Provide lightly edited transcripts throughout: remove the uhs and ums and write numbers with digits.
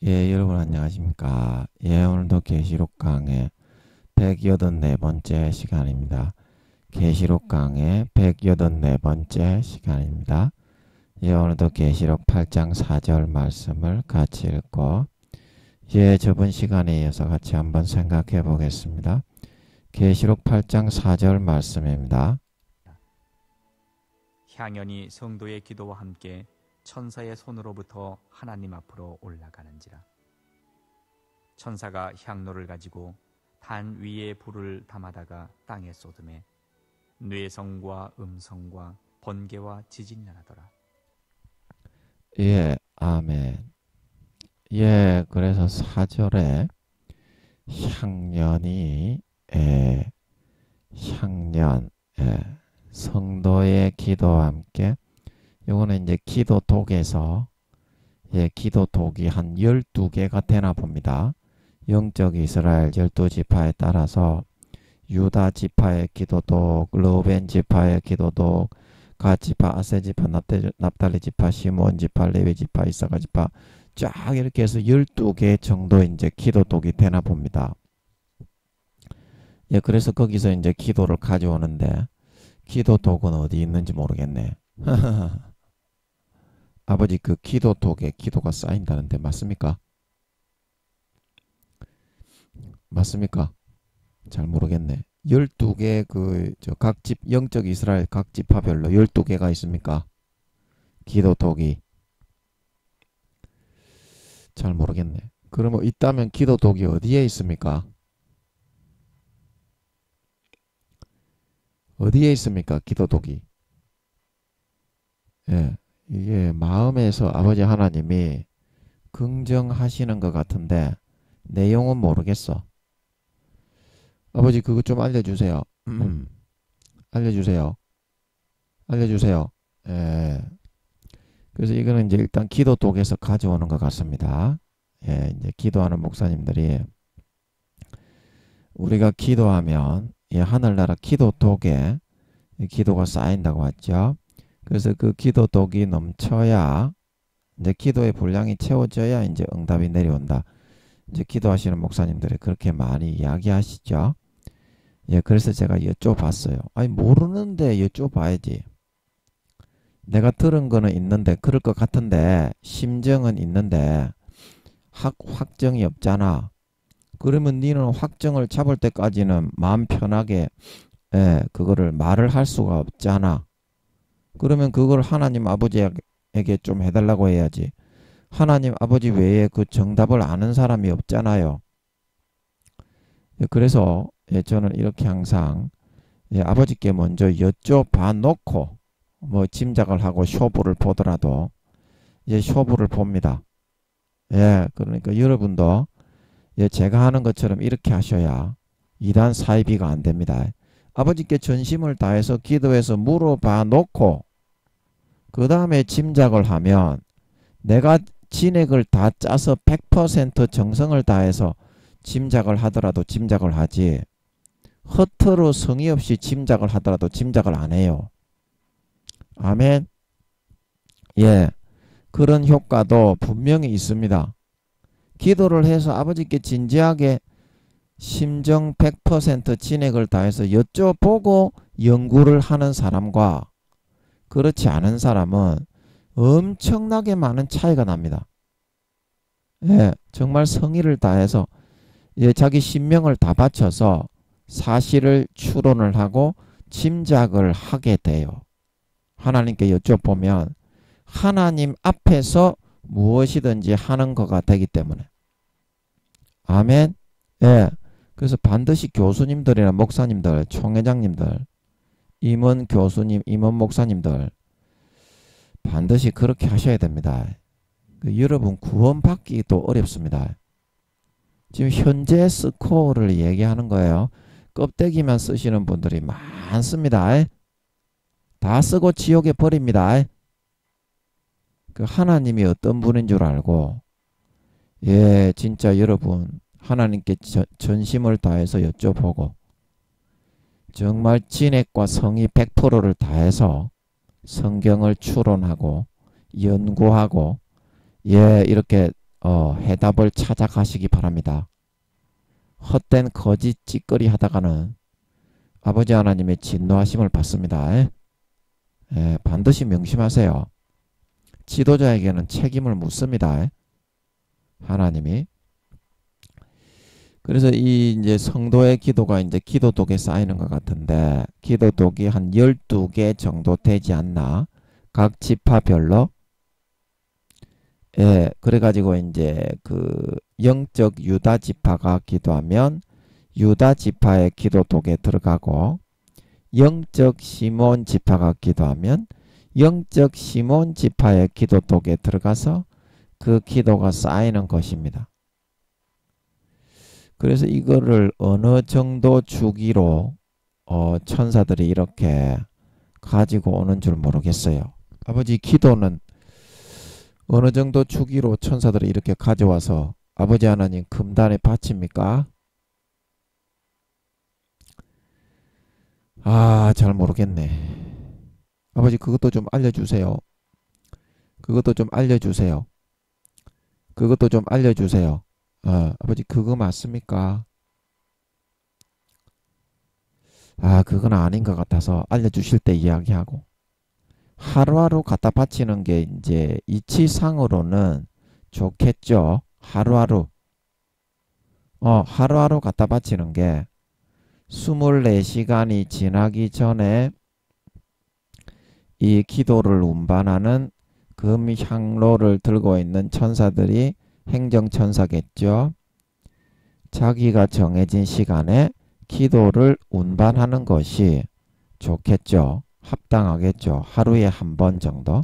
예, 여러분 안녕하십니까? 예, 오늘도 계시록 강의 184번째 시간입니다. 계시록 강의 184번째 시간입니다. 예, 오늘도 계시록 8장 4절 말씀을 같이 읽고 예, 저번 시간에 이어서 같이 한번 생각해 보겠습니다. 계시록 8장 4절 말씀입니다. 향연이 성도의 기도와 함께 천사의 손으로부터 하나님 앞으로 올라가는지라. 천사가 향로를 가지고 단 위에 불을 담아다가 땅에 쏟음에 뇌성과 음성과 번개와 지진이 나더라. 예, 아멘. 예, 그래서 4절에 향년이 향년 성도의 기도와 함께 요거는 이제 기도독에서 기도독이 한 12개가 되나 봅니다. 영적 이스라엘 12지파에 따라서 유다 지파의 기도독, 르우벤 지파의 기도독, 갓 지파, 아세 지파, 납달리 지파, 시몬 지파, 레위 지파, 이사가 지파 쫙 이렇게 해서 12개 정도 이제 기도독이 되나 봅니다. 예, 그래서 거기서 이제 기도를 가져오는데 기도독은 어디 있는지 모르겠네. 아버지 그 기도독에 기도가 쌓인다는데 맞습니까? 맞습니까? 잘 모르겠네. 12개 각 집 영적 이스라엘 각 지파별로 12개가 있습니까? 기도독이 잘 모르겠네. 그러면 있다면 기도독이 어디에 있습니까? 어디에 있습니까? 기도독이. 예. 이게 마음에서 아버지 하나님이 긍정하시는 것 같은데 내용은 모르겠어. 아버지 그거 좀 알려주세요. 알려주세요. 알려주세요. 예. 그래서 이거는 이제 일단 기도독에서 가져오는 것 같습니다. 예, 이제 기도하는 목사님들이 우리가 기도하면 하늘나라 기도독에 기도가 쌓인다고 했죠. 그래서 그 기도독이 넘쳐야 이제 기도의 분량이 채워져야 이제 응답이 내려온다. 이제 기도하시는 목사님들이 그렇게 많이 이야기하시죠. 예, 그래서 제가 여쭤봤어요. 아니 모르는데 여쭤봐야지. 내가 들은 거는 있는데 그럴 것 같은데 심정은 있는데 확정이 없잖아. 그러면 니는 확정을 잡을 때까지는 마음 편하게 그거를 말을 할 수가 없잖아. 그러면 그걸 하나님 아버지에게 좀 해달라고 해야지. 하나님 아버지 외에 그 정답을 아는 사람이 없잖아요. 그래서 저는 이렇게 항상 아버지께 먼저 여쭤봐 놓고 뭐 짐작을 하고 쇼부를 보더라도 쇼부를 봅니다. 그러니까 여러분도 제가 하는 것처럼 이렇게 하셔야 이단 사이비가 안 됩니다. 아버지께 전심을 다해서 기도해서 물어봐 놓고 그 다음에 짐작을 하면 내가 진액을 다 짜서 100% 정성을 다해서 짐작을 하더라도 짐작을 하지 허투루 성의 없이 짐작을 하더라도 짐작을 안 해요. 아멘. 예, 그런 효과도 분명히 있습니다. 기도를 해서 아버지께 진지하게 심정 100% 진액을 다해서 여쭤보고 연구를 하는 사람과 그렇지 않은 사람은 엄청나게 많은 차이가 납니다. 정말 성의를 다해서 자기 신명을 다 바쳐서 사실을 추론을 하고 짐작을 하게 돼요. 하나님께 여쭤보면 하나님 앞에서 무엇이든지 하는 거가 되기 때문에. 아멘. 그래서 반드시 교수님들이나 목사님들, 총회장님들, 임원 교수님, 임원 목사님들 반드시 그렇게 하셔야 됩니다. 여러분 구원받기도 어렵습니다. 지금 현재 스코어를 얘기하는 거예요. 껍데기만 쓰시는 분들이 많습니다. 다 쓰고 지옥에 버립니다. 그 하나님이 어떤 분인 줄 알고 진짜 여러분 하나님께 전심을 다해서 여쭤보고 정말 진액과 성의 100%를 다해서 성경을 추론하고 연구하고 이렇게 해답을 찾아가시기 바랍니다. 헛된 거짓 찌꺼리 하다가는 아버지 하나님의 진노하심을 받습니다. 반드시 명심하세요. 지도자에게는 책임을 묻습니다. 하나님이. 그래서 이 이제 성도의 기도가 이제 기도독에 쌓이는 것 같은데, 기도독이 한 12개 정도 되지 않나? 각 지파별로. 그래가지고 이제 그 영적 유다 지파가 기도하면 유다 지파의 기도독에 들어가고, 영적 시몬 지파가 기도하면 영적 시몬 지파의 기도독에 들어가서 그 기도가 쌓이는 것입니다. 그래서 이거를 어느 정도 주기로 천사들이 이렇게 가지고 오는 줄 모르겠어요. 아버지, 기도는 어느 정도 주기로 천사들이 이렇게 가져와서 아버지 하나님 금단에 바칩니까? 잘 모르겠네. 아버지, 그것도 좀 알려주세요. 그것도 좀 알려주세요. 그것도 좀 알려주세요. 아버지, 그거 맞습니까? 그건 아닌 것 같아서 알려주실 때 이야기하고. 하루하루 갖다 바치는 게 이제 이치상으로는 좋겠죠. 하루하루. 하루하루 갖다 바치는 게 24시간이 지나기 전에 이 기도를 운반하는 금향로를 들고 있는 천사들이 행정천사겠죠. 자기가 정해진 시간에 기도를 운반하는 것이 좋겠죠. 합당하겠죠. 하루에 한 번 정도.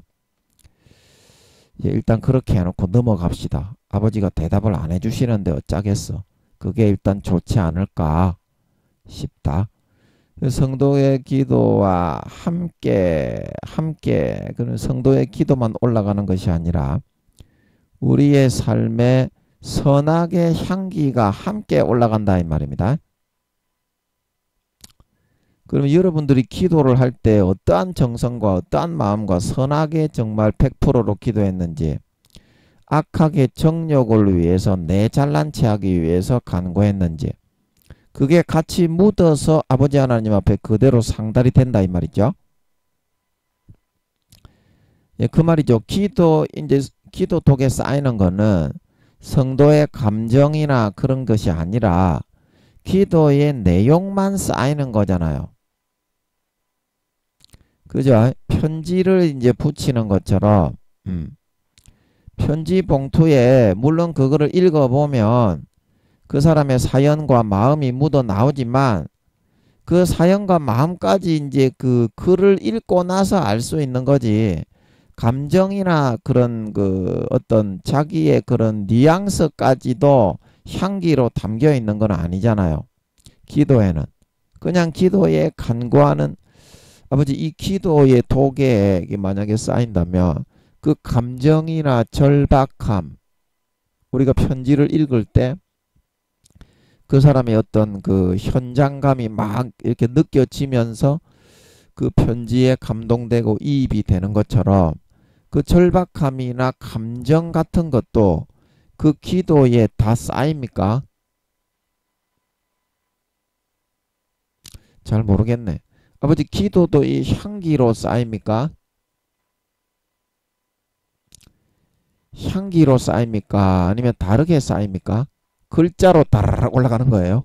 일단 그렇게 해놓고 넘어갑시다. 아버지가 대답을 안 해주시는데 어쩌겠어. 그게 일단 좋지 않을까 싶다. 성도의 기도와 함께 그런 성도의 기도만 올라가는 것이 아니라 우리의 삶에 선악의 향기가 함께 올라간다 이 말입니다. 그러면 여러분들이 기도를 할 때 어떠한 정성과 어떠한 마음과 선하게 정말 100%로 기도했는지, 악하게 정욕을 위해서 내 잘난 체 하기 위해서 간구했는지, 그게 같이 묻어서 아버지 하나님 앞에 그대로 상달이 된다 이 말이죠. 그 말이죠. 이제 기도독에 쌓이는 거는 성도의 감정이나 그런 것이 아니라 기도의 내용만 쌓이는 거잖아요. 그죠? 편지를 이제 붙이는 것처럼, 편지 봉투에 물론 그거를 읽어보면 그 사람의 사연과 마음이 묻어 나오지만 그 사연과 마음까지 이제 그 글을 읽고 나서 알 수 있는 거지. 감정이나 그런 그 어떤 자기의 그런 뉘앙스까지도 향기로 담겨 있는 건 아니잖아요. 기도에는. 그냥 기도에 간구하는, 아버지, 이 기도의 독에 만약에 쌓인다면 그 감정이나 절박함, 우리가 편지를 읽을 때 그 사람의 어떤 그 현장감이 막 이렇게 느껴지면서 그 편지에 감동되고 이입이 되는 것처럼 그 절박함이나 감정 같은 것도 그 기도에 다 쌓입니까? 잘 모르겠네. 아버지, 기도도 이 향기로 쌓입니까? 향기로 쌓입니까? 아니면 다르게 쌓입니까? 글자로 다라락 올라가는 거예요.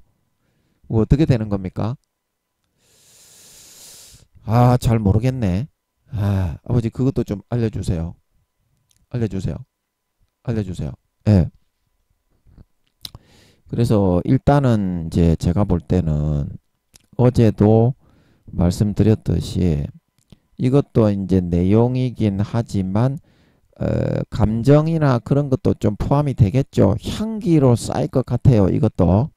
어떻게 되는 겁니까? 잘 모르겠네. 아버지, 그것도 좀 알려주세요. 알려주세요. 예. 그래서 일단은 이제 제가 볼 때는 어제도 말씀드렸듯이 이것도 이제 내용이긴 하지만 감정이나 그런 것도 좀 포함이 되겠죠. 향기로 쌓일 것 같아요. 이것도.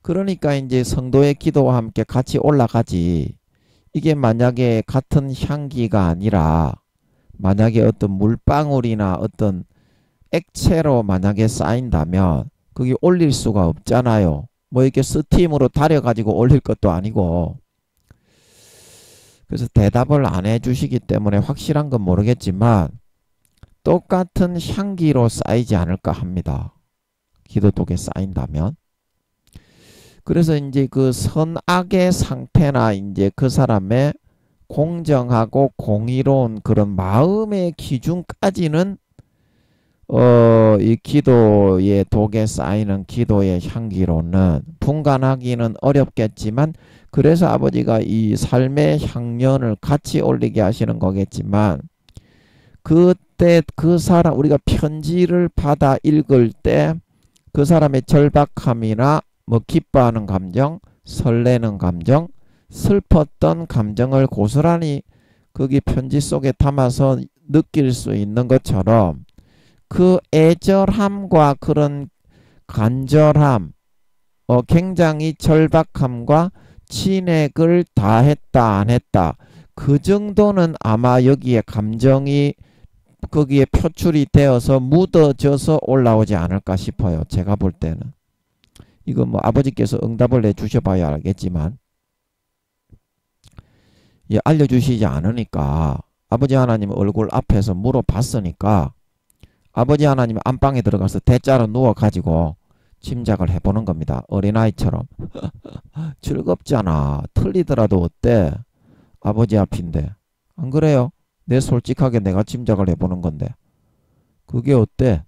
그러니까 이제 성도의 기도와 함께 같이 올라가지. 이게 만약에 같은 향기가 아니라 만약에 어떤 물방울이나 어떤 액체로 만약에 쌓인다면 그게 올릴 수가 없잖아요. 뭐 이렇게 스팀으로 달여가지고 올릴 것도 아니고. 그래서 대답을 안 해주시기 때문에 확실한 건 모르겠지만 똑같은 향기로 쌓이지 않을까 합니다. 기도독에 쌓인다면. 그래서 이제 그 선악의 상태나 이제 그 사람의 공정하고 공의로운 그런 마음의 기준까지는 이 기도의 독에 쌓이는 기도의 향기로는 분간하기는 어렵겠지만, 그래서 아버지가 이 삶의 향연을 같이 올리게 하시는 거겠지만, 그때 그 사람, 우리가 편지를 받아 읽을 때 그 사람의 절박함이나 뭐 기뻐하는 감정, 설레는 감정, 슬펐던 감정을 고스란히 거기 편지 속에 담아서 느낄 수 있는 것처럼, 그 애절함과 그런 간절함, 굉장히 절박함과 친액을 다 했다 안 했다, 그 정도는 아마 여기에 감정이 거기에 표출이 되어서 묻어져서 올라오지 않을까 싶어요. 제가 볼 때는. 이거 뭐 아버지께서 응답을 내주셔 봐야 알겠지만, 예, 알려주시지 않으니까, 아버지 하나님 얼굴 앞에서 물어봤으니까 아버지 하나님 안방에 들어가서 대자로 누워가지고 짐작을 해보는 겁니다. 어린아이처럼. 즐겁잖아. 틀리더라도 어때? 아버지 앞인데. 안 그래요? 내 솔직하게 내가 짐작을 해보는 건데. 그게 어때?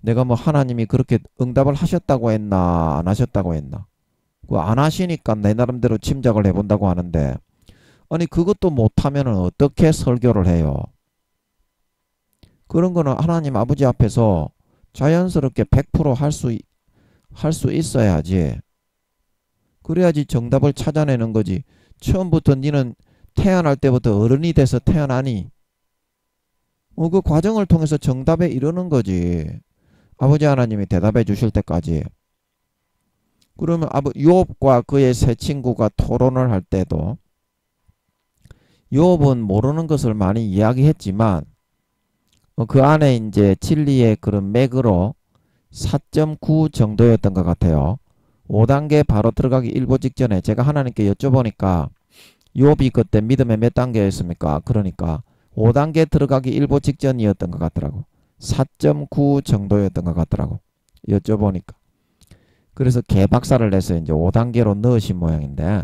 내가 뭐 하나님이 그렇게 응답을 하셨다고 했나 안 하셨다고 했나? 그거 안 하시니까 내 나름대로 짐작을 해본다고 하는데, 아니 그것도 못하면 어떻게 설교를 해요? 그런 거는 하나님 아버지 앞에서 자연스럽게 100% 할 수 있어야지. 그래야지 정답을 찾아내는 거지. 처음부터 니는 태어날 때부터 어른이 돼서 태어나니? 그 과정을 통해서 정답에 이르는 거지. 아버지 하나님이 대답해 주실 때까지. 그러면 욥과 그의 세 친구가 토론을 할 때도 욥은 모르는 것을 많이 이야기했지만, 그 안에 이제 진리의 그런 맥으로 4.9 정도였던 것 같아요. 5단계 바로 들어가기 일보 직전에 제가 하나님께 여쭤보니까 욥이 그때 믿음의 몇 단계였습니까? 그러니까 5단계 들어가기 일보 직전이었던 것 같더라고. 4.9 정도였던 것 같더라고. 여쭤보니까. 그래서 개박살을 내서 이제 5단계로 넣으신 모양인데,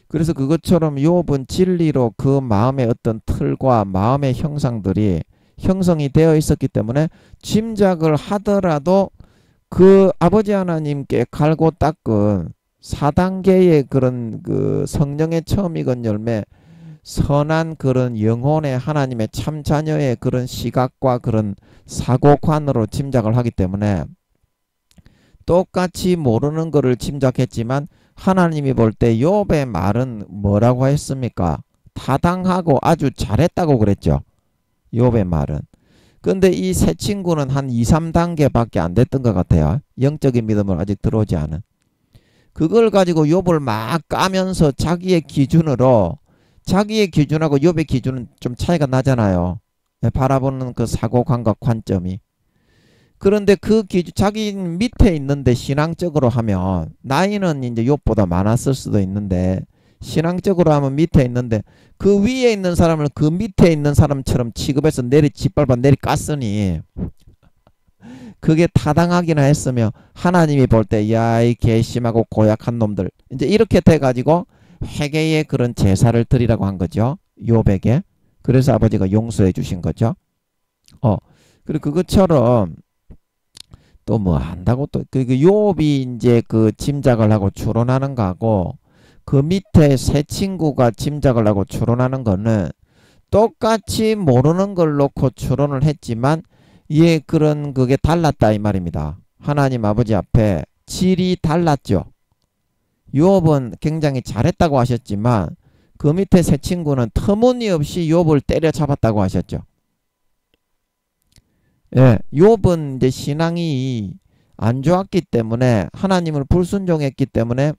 그래서 그것처럼 욥은 진리로 그 마음의 어떤 틀과 마음의 형상들이 형성이 되어 있었기 때문에 짐작을 하더라도 그 아버지 하나님께 갈고 닦은 4단계의 그런 그 성령의 처음 익은 열매, 선한 그런 영혼의 하나님의 참 자녀의 그런 시각과 그런 사고관으로 짐작을 하기 때문에 똑같이 모르는 것을 짐작했지만, 하나님이 볼 때 욥의 말은 뭐라고 했습니까? 타당하고 아주 잘했다고 그랬죠. 욥의 말은. 근데 이 세 친구는 한 2, 3단계밖에 안 됐던 것 같아요. 영적인 믿음을 아직 들어오지 않은. 그걸 가지고 욥을 막 까면서 자기의 기준하고 욥의 기준은 좀 차이가 나잖아요. 바라보는 그 사고관과 관점이. 그런데 그 기준, 자기 밑에 있는데 신앙적으로 하면, 나이는 이제 욥보다 많았을 수도 있는데 신앙적으로 하면 밑에 있는데, 그 위에 있는 사람을 그 밑에 있는 사람처럼 취급해서 짓밟아 내리 깠으니 그게 타당하기는 했으며, 하나님이 볼 때 야, 이 괘씸하고 고약한 놈들, 이제 이렇게 돼가지고 회개의 그런 제사를 드리라고 한 거죠. 욥에게. 그래서 아버지가 용서해 주신 거죠. 그리고 그것처럼 또 뭐 한다고 또 그 욥이 이제 그 짐작을 하고 추론하는 거하고 그 밑에 세 친구가 짐작을 하고 추론하는 거는 똑같이 모르는 걸 놓고 추론을 했지만, 예, 그런 그게 달랐다 이 말입니다. 하나님 아버지 앞에 질이 달랐죠. 욥은 굉장히 잘했다고 하셨지만 그 밑에 세 친구는 터무니없이 욥을 때려잡았다고 하셨죠. 예, 욥은 이제 신앙이 안 좋았기 때문에, 하나님을 불순종했기 때문에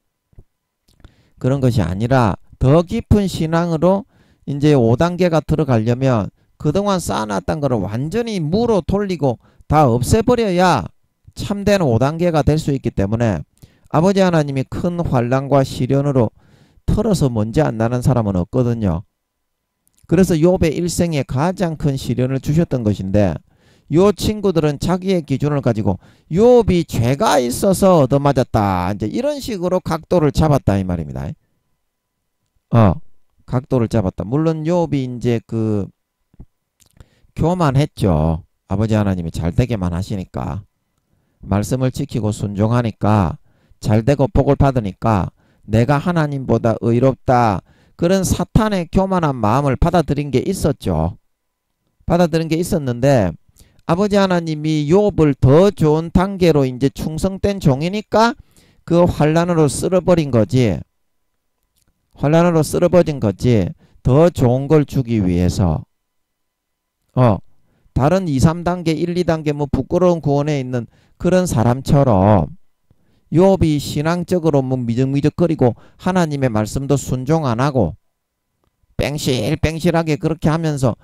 그런 것이 아니라 더 깊은 신앙으로 이제 5단계가 들어가려면 그동안 쌓아놨던 거를 완전히 무로 돌리고 다 없애버려야 참된 5단계가 될 수 있기 때문에, 아버지 하나님이 큰 환난과 시련으로 털어서 먼지 안 나는 사람은 없거든요. 그래서 욥의 일생에 가장 큰 시련을 주셨던 것인데 요 친구들은 자기의 기준을 가지고 욥이 죄가 있어서 얻어맞았다. 이제 이런 식으로 각도를 잡았다 이 말입니다. 각도를 잡았다. 물론 욥이 이제 그 교만했죠. 아버지 하나님이 잘되게만 하시니까. 말씀을 지키고 순종하니까 잘되고 복을 받으니까 내가 하나님보다 의롭다. 그런 사탄의 교만한 마음을 받아들인 게 있었죠. 받아들인 게 있었는데 아버지 하나님이 욥을 더 좋은 단계로 이제 충성된 종이니까 그 환난으로 쓸어버린 거지. 환난으로 쓸어버린 거지. 더 좋은 걸 주기 위해서. 다른 2, 3단계, 1, 2단계 뭐 부끄러운 구원에 있는 그런 사람처럼 욥이 신앙적으로 뭐 미적미적거리고 하나님의 말씀도 순종 안 하고 뺑실뺑실하게 그렇게 하면서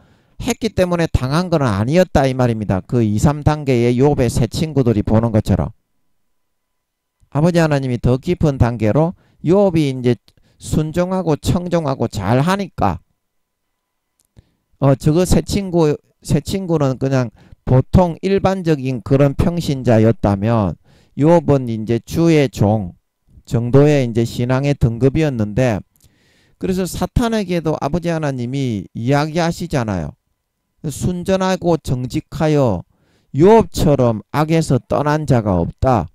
했기 때문에 당한 건 아니었다 이 말입니다. 그 2, 3단계의 욥의 새 친구들이 보는 것처럼 아버지 하나님이 더 깊은 단계로 욥이 이제 순종하고 청종하고 잘 하니까 저거 새 친구는 그냥 보통 일반적인 그런 평신자였다면 욥은 이제 주의 종 정도의 이제 신앙의 등급이었는데 그래서 사탄에게도 아버지 하나님이 이야기하시잖아요. 순전하고 정직하여 욥처럼 악에서 떠난 자가 없다.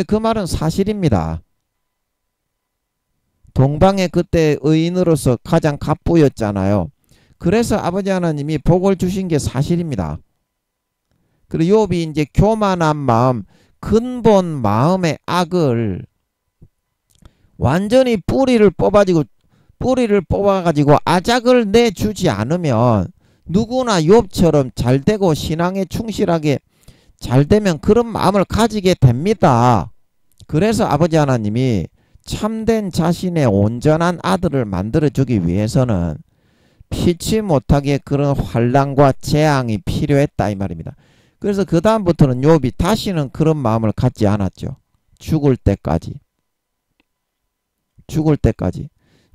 그 말은 사실입니다. 동방의 그때 의인으로서 가장 갑부였잖아요. 그래서 아버지 하나님이 복을 주신 게 사실입니다. 그리고 욥이 이제 교만한 마음, 근본 마음의 악을 완전히 뿌리를 뽑아가지고 아작을 내주지 않으면 누구나 욥처럼 잘되고 신앙에 충실하게 잘되면 그런 마음을 가지게 됩니다. 그래서 아버지 하나님이 참된 자신의 온전한 아들을 만들어주기 위해서는 피치 못하게 그런 환난과 재앙이 필요했다 이 말입니다. 그래서 그 다음부터는 욥이 다시는 그런 마음을 갖지 않았죠. 죽을 때까지.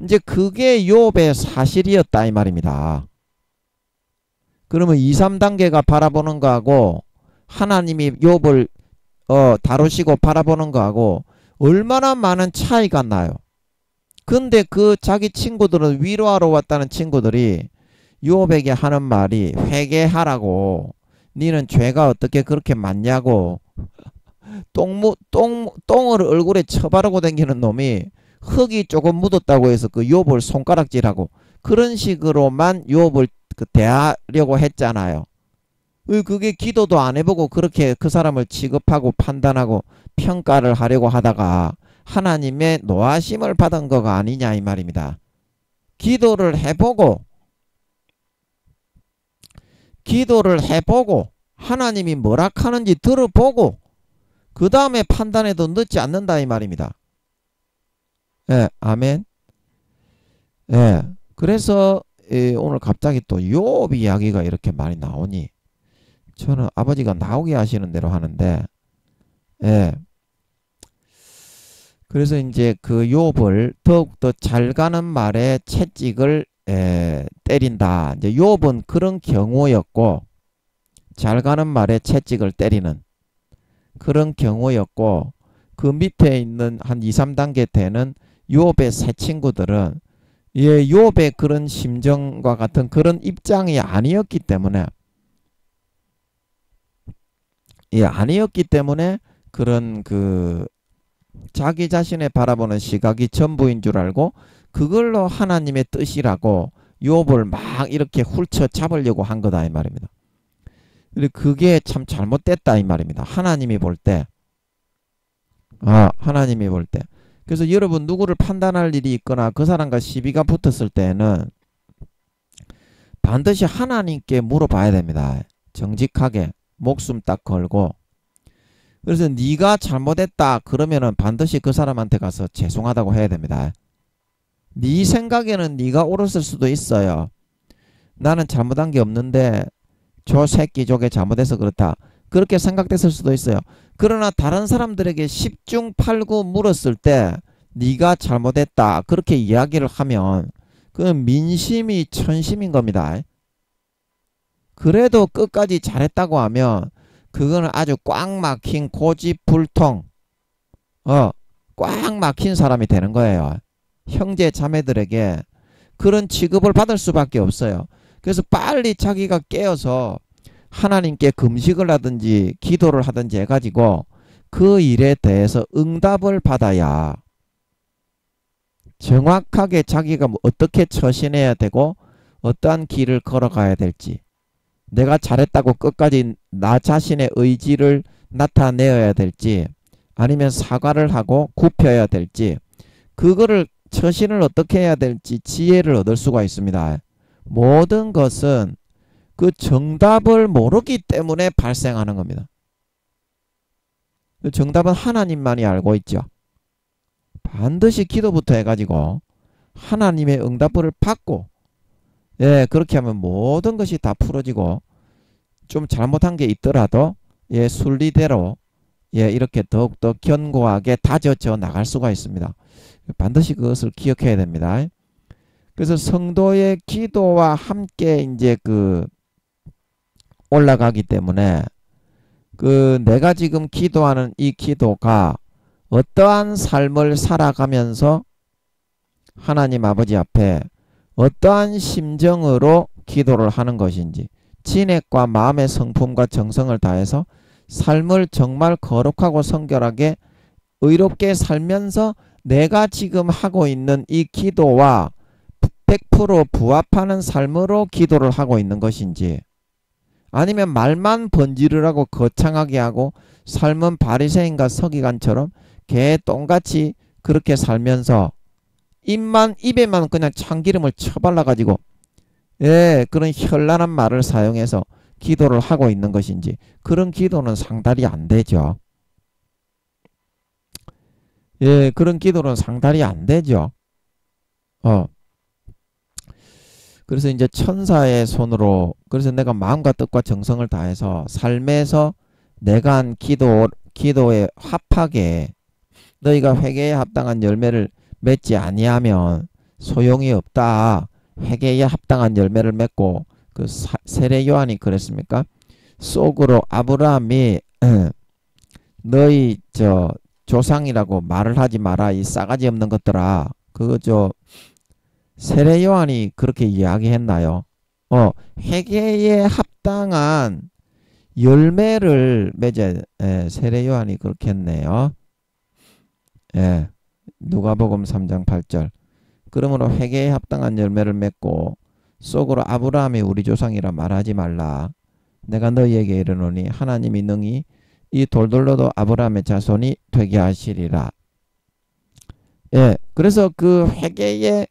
이제 그게 욥의 사실이었다 이 말입니다. 그러면 2, 3단계가 바라보는 거하고 하나님이 욥을 다루시고 바라보는 거하고 얼마나 많은 차이가 나요. 근데 그 자기 친구들은 위로하러 왔다는 친구들이 욥에게 하는 말이 회개하라고 니는 죄가 어떻게 그렇게 많냐고 똥을 얼굴에 쳐바르고 다니는 놈이 흙이 조금 묻었다고 해서 그 욥을 손가락질하고 그런 식으로만 욥을 대하려고 했잖아요. 그게 기도도 안 해보고 그렇게 그 사람을 취급하고 판단하고 평가를 하려고 하다가 하나님의 노하심을 받은 거가 아니냐 이 말입니다. 기도를 해보고 하나님이 뭐라 하는지 들어보고 그 다음에 판단해도 늦지 않는다 이 말입니다. 예, 아멘. 예, 그래서 오늘 갑자기 또 욥 이야기가 이렇게 많이 나오니 저는 아버지가 나오게 하시는 대로 하는데, 예. 그래서 이제 그 욥을 더욱더 잘 가는 말에 채찍을 때린다. 이제 욥은 그런 경우였고, 잘 가는 말에 채찍을 때리는 그런 경우였고, 그 밑에 있는 한 2, 3단계 되는 욥의 새 친구들은 욥의 그런 심정과 같은 그런 입장이 아니었기 때문에 그런 그 자기 자신의 바라보는 시각이 전부인 줄 알고 그걸로 하나님의 뜻이라고 욥을 막 이렇게 훌쳐 잡으려고 한 거다 이 말입니다. 그게 참 잘못됐다 이 말입니다. 하나님이 볼 때. 그래서 여러분 누구를 판단할 일이 있거나 그 사람과 시비가 붙었을 때는 반드시 하나님께 물어봐야 됩니다. 정직하게 목숨 딱 걸고. 그래서 네가 잘못했다 그러면은 반드시 그 사람한테 가서 죄송하다고 해야 됩니다. 네 생각에는 네가 옳았을 수도 있어요. 나는 잘못한 게 없는데 저 새끼 저게 잘못해서 그렇다 그렇게 생각됐을 수도 있어요. 그러나 다른 사람들에게 10중 8구 물었을 때 네가 잘못했다 그렇게 이야기를 하면 그 민심이 천심인 겁니다. 그래도 끝까지 잘했다고 하면 그거는 아주 꽉 막힌 고집불통 꽉 막힌 사람이 되는 거예요. 형제 자매들에게 그런 취급을 받을 수밖에 없어요. 그래서 빨리 자기가 깨어서 하나님께 금식을 하든지 기도를 하든지 해가지고 그 일에 대해서 응답을 받아야 정확하게 자기가 어떻게 처신해야 되고 어떠한 길을 걸어가야 될지, 내가 잘했다고 끝까지 나 자신의 의지를 나타내어야 될지 아니면 사과를 하고 굽혀야 될지, 그거를 처신을 어떻게 해야 될지 지혜를 얻을 수가 있습니다. 모든 것은 그 정답을 모르기 때문에 발생하는 겁니다. 그 정답은 하나님만이 알고 있죠. 반드시 기도부터 해가지고 하나님의 응답을 받고, 예, 그렇게 하면 모든 것이 다 풀어지고, 좀 잘못한 게 있더라도 예, 순리대로 예, 이렇게 더욱더 견고하게 다져져 나갈 수가 있습니다. 반드시 그것을 기억해야 됩니다. 그래서 성도의 기도와 함께 이제 그 올라가기 때문에 그 내가 지금 기도하는 이 기도가 어떠한 삶을 살아가면서 하나님 아버지 앞에 어떠한 심정으로 기도를 하는 것인지, 진액과 마음의 성품과 정성을 다해서 삶을 정말 거룩하고 성결하게 의롭게 살면서 내가 지금 하고 있는 이 기도와 100% 부합하는 삶으로 기도를 하고 있는 것인지, 아니면 말만 번지르르하고 거창하게 하고 삶은 바리새인과 서기관처럼 개똥같이 그렇게 살면서 입에만 그냥 참기름을 쳐발라 가지고 예, 그런 현란한 말을 사용해서 기도를 하고 있는 것인지, 그런 기도는 상달이 안 되죠. 예, 그런 기도는 상달이 안 되죠. 그래서 이제 천사의 손으로, 그래서 내가 마음과 뜻과 정성을 다해서 삶에서 내가 한 기도에 합하게 너희가 회개에 합당한 열매를 맺지 아니하면 소용이 없다. 회개에 합당한 열매를 맺고, 그 세례 요한이 그랬습니까? 속으로 아브라함이 너희 조상이라고 말을 하지 마라, 이 싸가지 없는 것들아. 그거 세례 요한이 그렇게 이야기했나요? 회개에 합당한 열매를 맺어. 세례 요한이 그렇게 했네요. 예, 누가복음 3장 8절. 그러므로 회개에 합당한 열매를 맺고 속으로 아브라함이 우리 조상이라 말하지 말라. 내가 너희에게 이르노니 하나님이 능히 이 돌들로도 아브라함의 자손이 되게 하시리라. 예, 그래서 그 회개에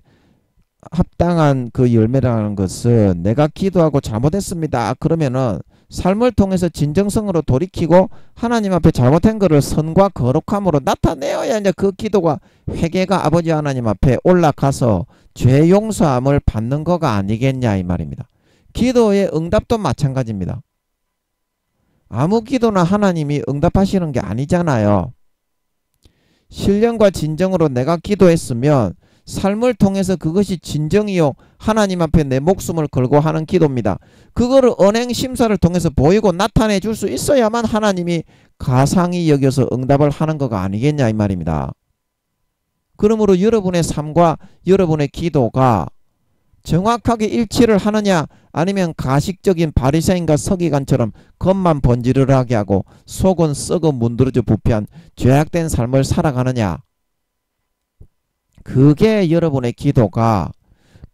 합당한 그 열매라는 것은 내가 기도하고 잘못했습니다 그러면은 삶을 통해서 진정성으로 돌이키고 하나님 앞에 잘못한 것을 선과 거룩함으로 나타내어야 이제 그 기도가, 회개가 아버지 하나님 앞에 올라가서 죄 용서함을 받는 거가 아니겠냐 이 말입니다. 기도의 응답도 마찬가지입니다. 아무 기도나 하나님이 응답하시는 게 아니잖아요. 신령과 진정으로 내가 기도했으면 삶을 통해서 그것이 진정이요 하나님 앞에 내 목숨을 걸고 하는 기도입니다. 그거를 언행 심사를 통해서 보이고 나타내 줄 수 있어야만 하나님이 가상히 여겨서 응답을 하는 거가 아니겠냐 이 말입니다. 그러므로 여러분의 삶과 여러분의 기도가 정확하게 일치를 하느냐, 아니면 가식적인 바리새인과 서기관처럼 겉만 번지르르하게 하고 속은 썩어 문드러져 부패한 죄악된 삶을 살아가느냐, 그게 여러분의 기도가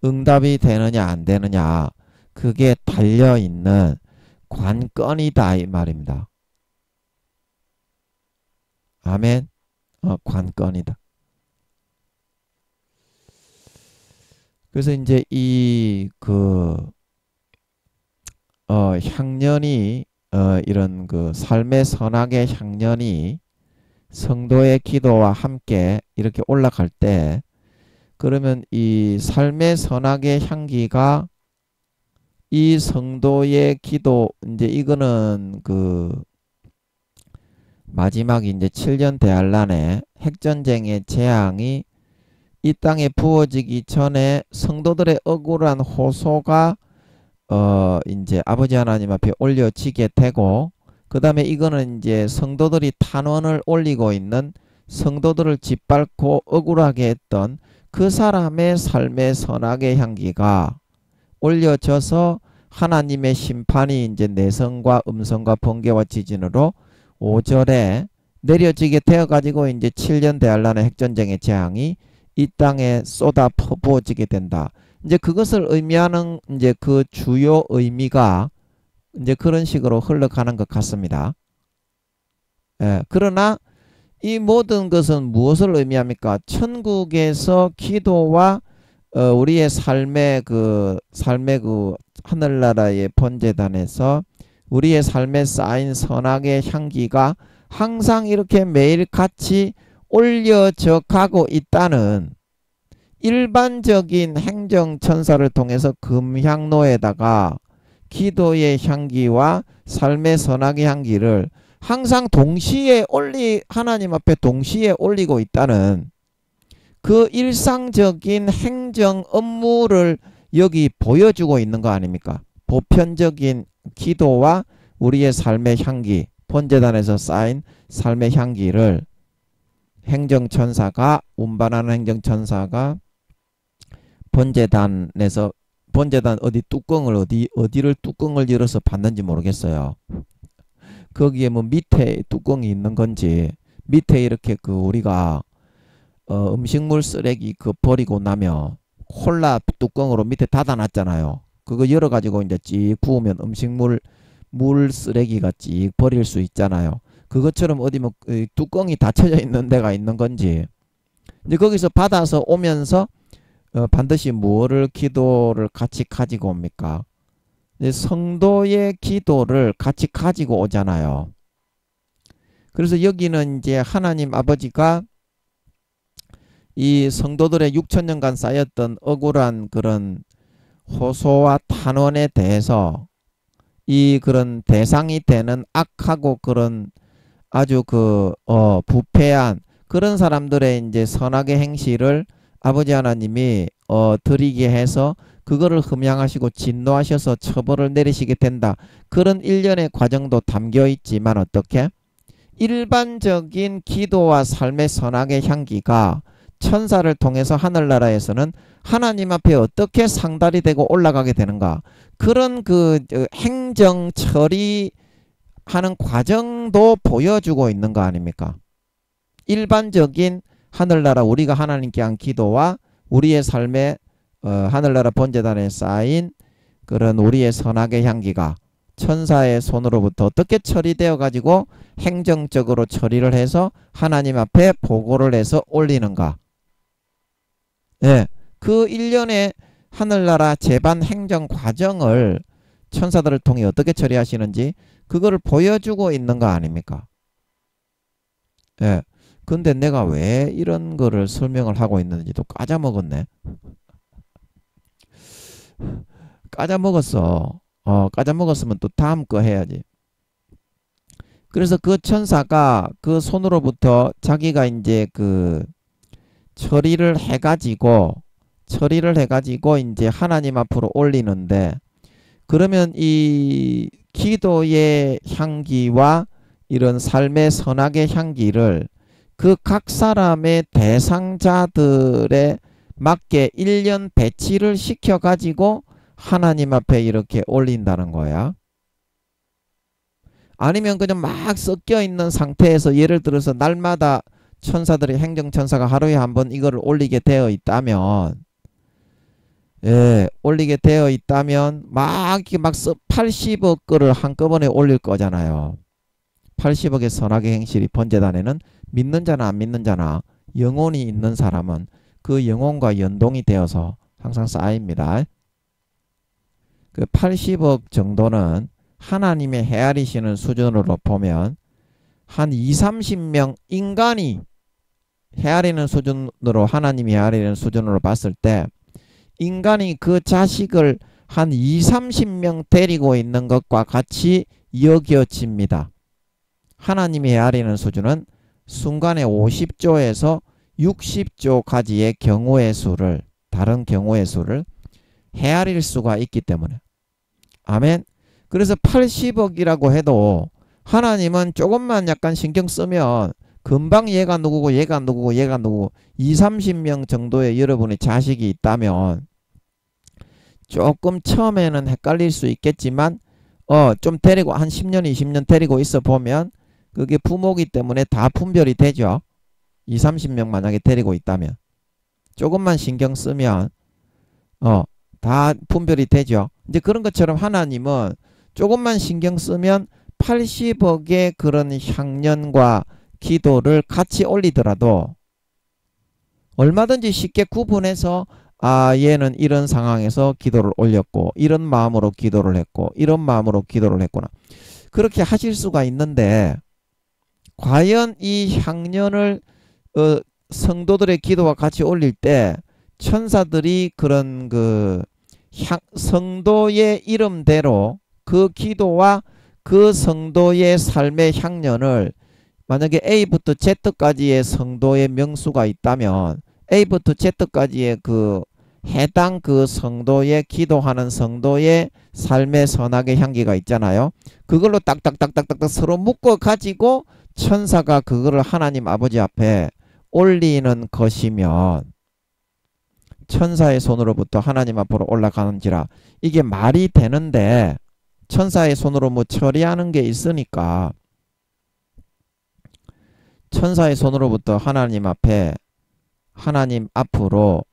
응답이 되느냐 안 되느냐, 그게 달려있는 관건이다 이 말입니다. 아멘. 관건이다. 그래서 이제 향년이 이런 그 삶의 선악의 향년이 성도의 기도와 함께 이렇게 올라갈 때, 그러면 이 삶의 선악의 향기가 이 성도의 기도, 이제 이거는 그 마지막 이제 7년 대환란의 핵전쟁의 재앙이 이 땅에 부어지기 전에 성도들의 억울한 호소가 이제 아버지 하나님 앞에 올려지게 되고, 그 다음에 이거는 이제 성도들이 탄원을 올리고 있는, 성도들을 짓밟고 억울하게 했던 그 사람의 삶의 선악의 향기가 올려져서 하나님의 심판이 이제 내성과 음성과 번개와 지진으로 5절에 내려지게 되어 가지고 이제 7년 대환란의 핵전쟁의 재앙이 이 땅에 쏟아 퍼부어지게 된다. 이제 그것을 의미하는 이제 그 주요 의미가 이제 그런 식으로 흘러가는 것 같습니다. 예, 그러나 이 모든 것은 무엇을 의미합니까? 천국에서 기도와 우리의 삶의 그 하늘나라의 번제단에서 우리의 삶에 쌓인 선악의 향기가 항상 이렇게 매일 같이 올려져 가고 있다는, 일반적인 행정천사를 통해서 금향로에다가 기도의 향기와 삶의 선악의 향기를 항상 동시에 하나님 앞에 동시에 올리고 있다는 그 일상적인 행정 업무를 여기 보여주고 있는 거 아닙니까? 보편적인 기도와 우리의 삶의 향기, 번제단에서 쌓인 삶의 향기를 행정천사가, 운반하는 행정천사가 번제단 어디를 뚜껑을 열어서 받는지 모르겠어요. 거기에 뭐 밑에 뚜껑이 있는 건지, 밑에 이렇게 그 우리가 음식물 쓰레기 그 버리고 나면 콜라 뚜껑으로 밑에 닫아놨잖아요. 그거 열어가지고 이제 찌 부으면 물 쓰레기가 찌 버릴 수 있잖아요. 그것처럼 어디 뭐 뚜껑이 닫혀져 있는 데가 있는 건지, 이제 거기서 받아서 오면서 반드시 뭐를 기도를 같이 가지고 옵니까? 성도의 기도를 같이 가지고 오잖아요. 그래서 여기는 이제 하나님 아버지가 이 성도들의 6천년간 쌓였던 억울한 그런 호소와 탄원에 대해서 이 그런 대상이 되는 악하고 그런 아주 부패한 그런 사람들의 이제 선악의 행실을 아버지 하나님이 드리게 해서 그거를 흠양하시고 진노하셔서 처벌을 내리시게 된다. 그런 일련의 과정도 담겨 있지만, 어떻게 일반적인 기도와 삶의 선악의 향기가 천사를 통해서 하늘나라에서는 하나님 앞에 어떻게 상달이 되고 올라가게 되는가, 그런 그 행정 처리하는 과정도 보여주고 있는 거 아닙니까? 일반적인 하늘나라, 우리가 하나님께 한 기도와 우리의 삶의 하늘나라 번제단에 쌓인 그런 우리의 선악의 향기가 천사의 손으로부터 어떻게 처리되어 가지고 행정적으로 처리를 해서 하나님 앞에 보고를 해서 올리는가. 예, 그 일련의 하늘나라 재반 행정 과정을 천사들을 통해 어떻게 처리하시는지 그거를 보여주고 있는 거 아닙니까? 예. 근데 내가 왜 이런 거를 설명을 하고 있는지도 까자먹었네. 까자먹었어. 까자먹었으면 또 다음 거 해야지. 그래서 그 천사가 그 손으로부터 자기가 이제 그 처리를 해가지고 이제 하나님 앞으로 올리는데, 그러면 이 기도의 향기와 이런 삶의 선악의 향기를 그 각 사람의 대상자들에 맞게 1년 배치를 시켜가지고 하나님 앞에 이렇게 올린다는 거야. 아니면 그냥 막 섞여 있는 상태에서, 예를 들어서 날마다 천사들이, 행정천사가 하루에 한 번 이거를 올리게 되어 있다면, 올리게 되어 있다면 막 이렇게 막 80억 거를 한꺼번에 올릴 거잖아요. 80억의 선악의 행실이 번제단에는 믿는 자나 안 믿는 자나 영혼이 있는 사람은 그 영혼과 연동이 되어서 항상 쌓입니다. 그 80억 정도는 하나님의 헤아리시는 수준으로 보면 한 20-30명 인간이 헤아리는 수준으로, 하나님이 헤아리는 수준으로 봤을 때 인간이 그 자식을 한 20-30명 데리고 있는 것과 같이 여겨집니다. 하나님이 헤아리는 수준은 순간에 50조에서 60조 가지의 경우의 수를, 다른 경우의 수를 헤아릴 수가 있기 때문에. 아멘. 그래서 80억이라고 해도 하나님은 조금만 약간 신경 쓰면 금방 얘가 누구고 얘가 누구고 얘가 누구고 20, 30명 정도의 여러분의 자식이 있다면 조금 처음에는 헷갈릴 수 있겠지만 좀 데리고 한 10년 20년 데리고 있어 보면 그게 부모기 때문에 다 분별이 되죠. 20, 30명 만약에 데리고 있다면 조금만 신경 쓰면 다 분별이 되죠. 이제 그런 것처럼 하나님은 조금만 신경 쓰면 80억의 그런 향년과 기도를 같이 올리더라도 얼마든지 쉽게 구분해서 얘는 이런 상황에서 기도를 올렸고 이런 마음으로 기도를 했고 이런 마음으로 기도를 했구나. 그렇게 하실 수가 있는데 과연 이 향년을 성도들의 기도와 같이 올릴 때 천사들이 그런 그 성도의 이름대로 그 기도와 그 성도의 삶의 향년을 만약에 A부터 Z까지의 성도의 명수가 있다면 A부터 Z까지의 그 해당 그 성도의 기도하는 성도의 삶의 선악의 향기가 있잖아요. 그걸로 딱딱딱딱딱 서로 묶어 가지고 천사가 그거를 하나님 아버지 앞에 올리는 것이면 천사의 손으로부터 하나님 앞으로 올라가는지라. 이게 말이 되는데 천사의 손으로 뭐 처리하는 게 있으니까 천사의 손으로부터 하나님 앞에 하나님 앞으로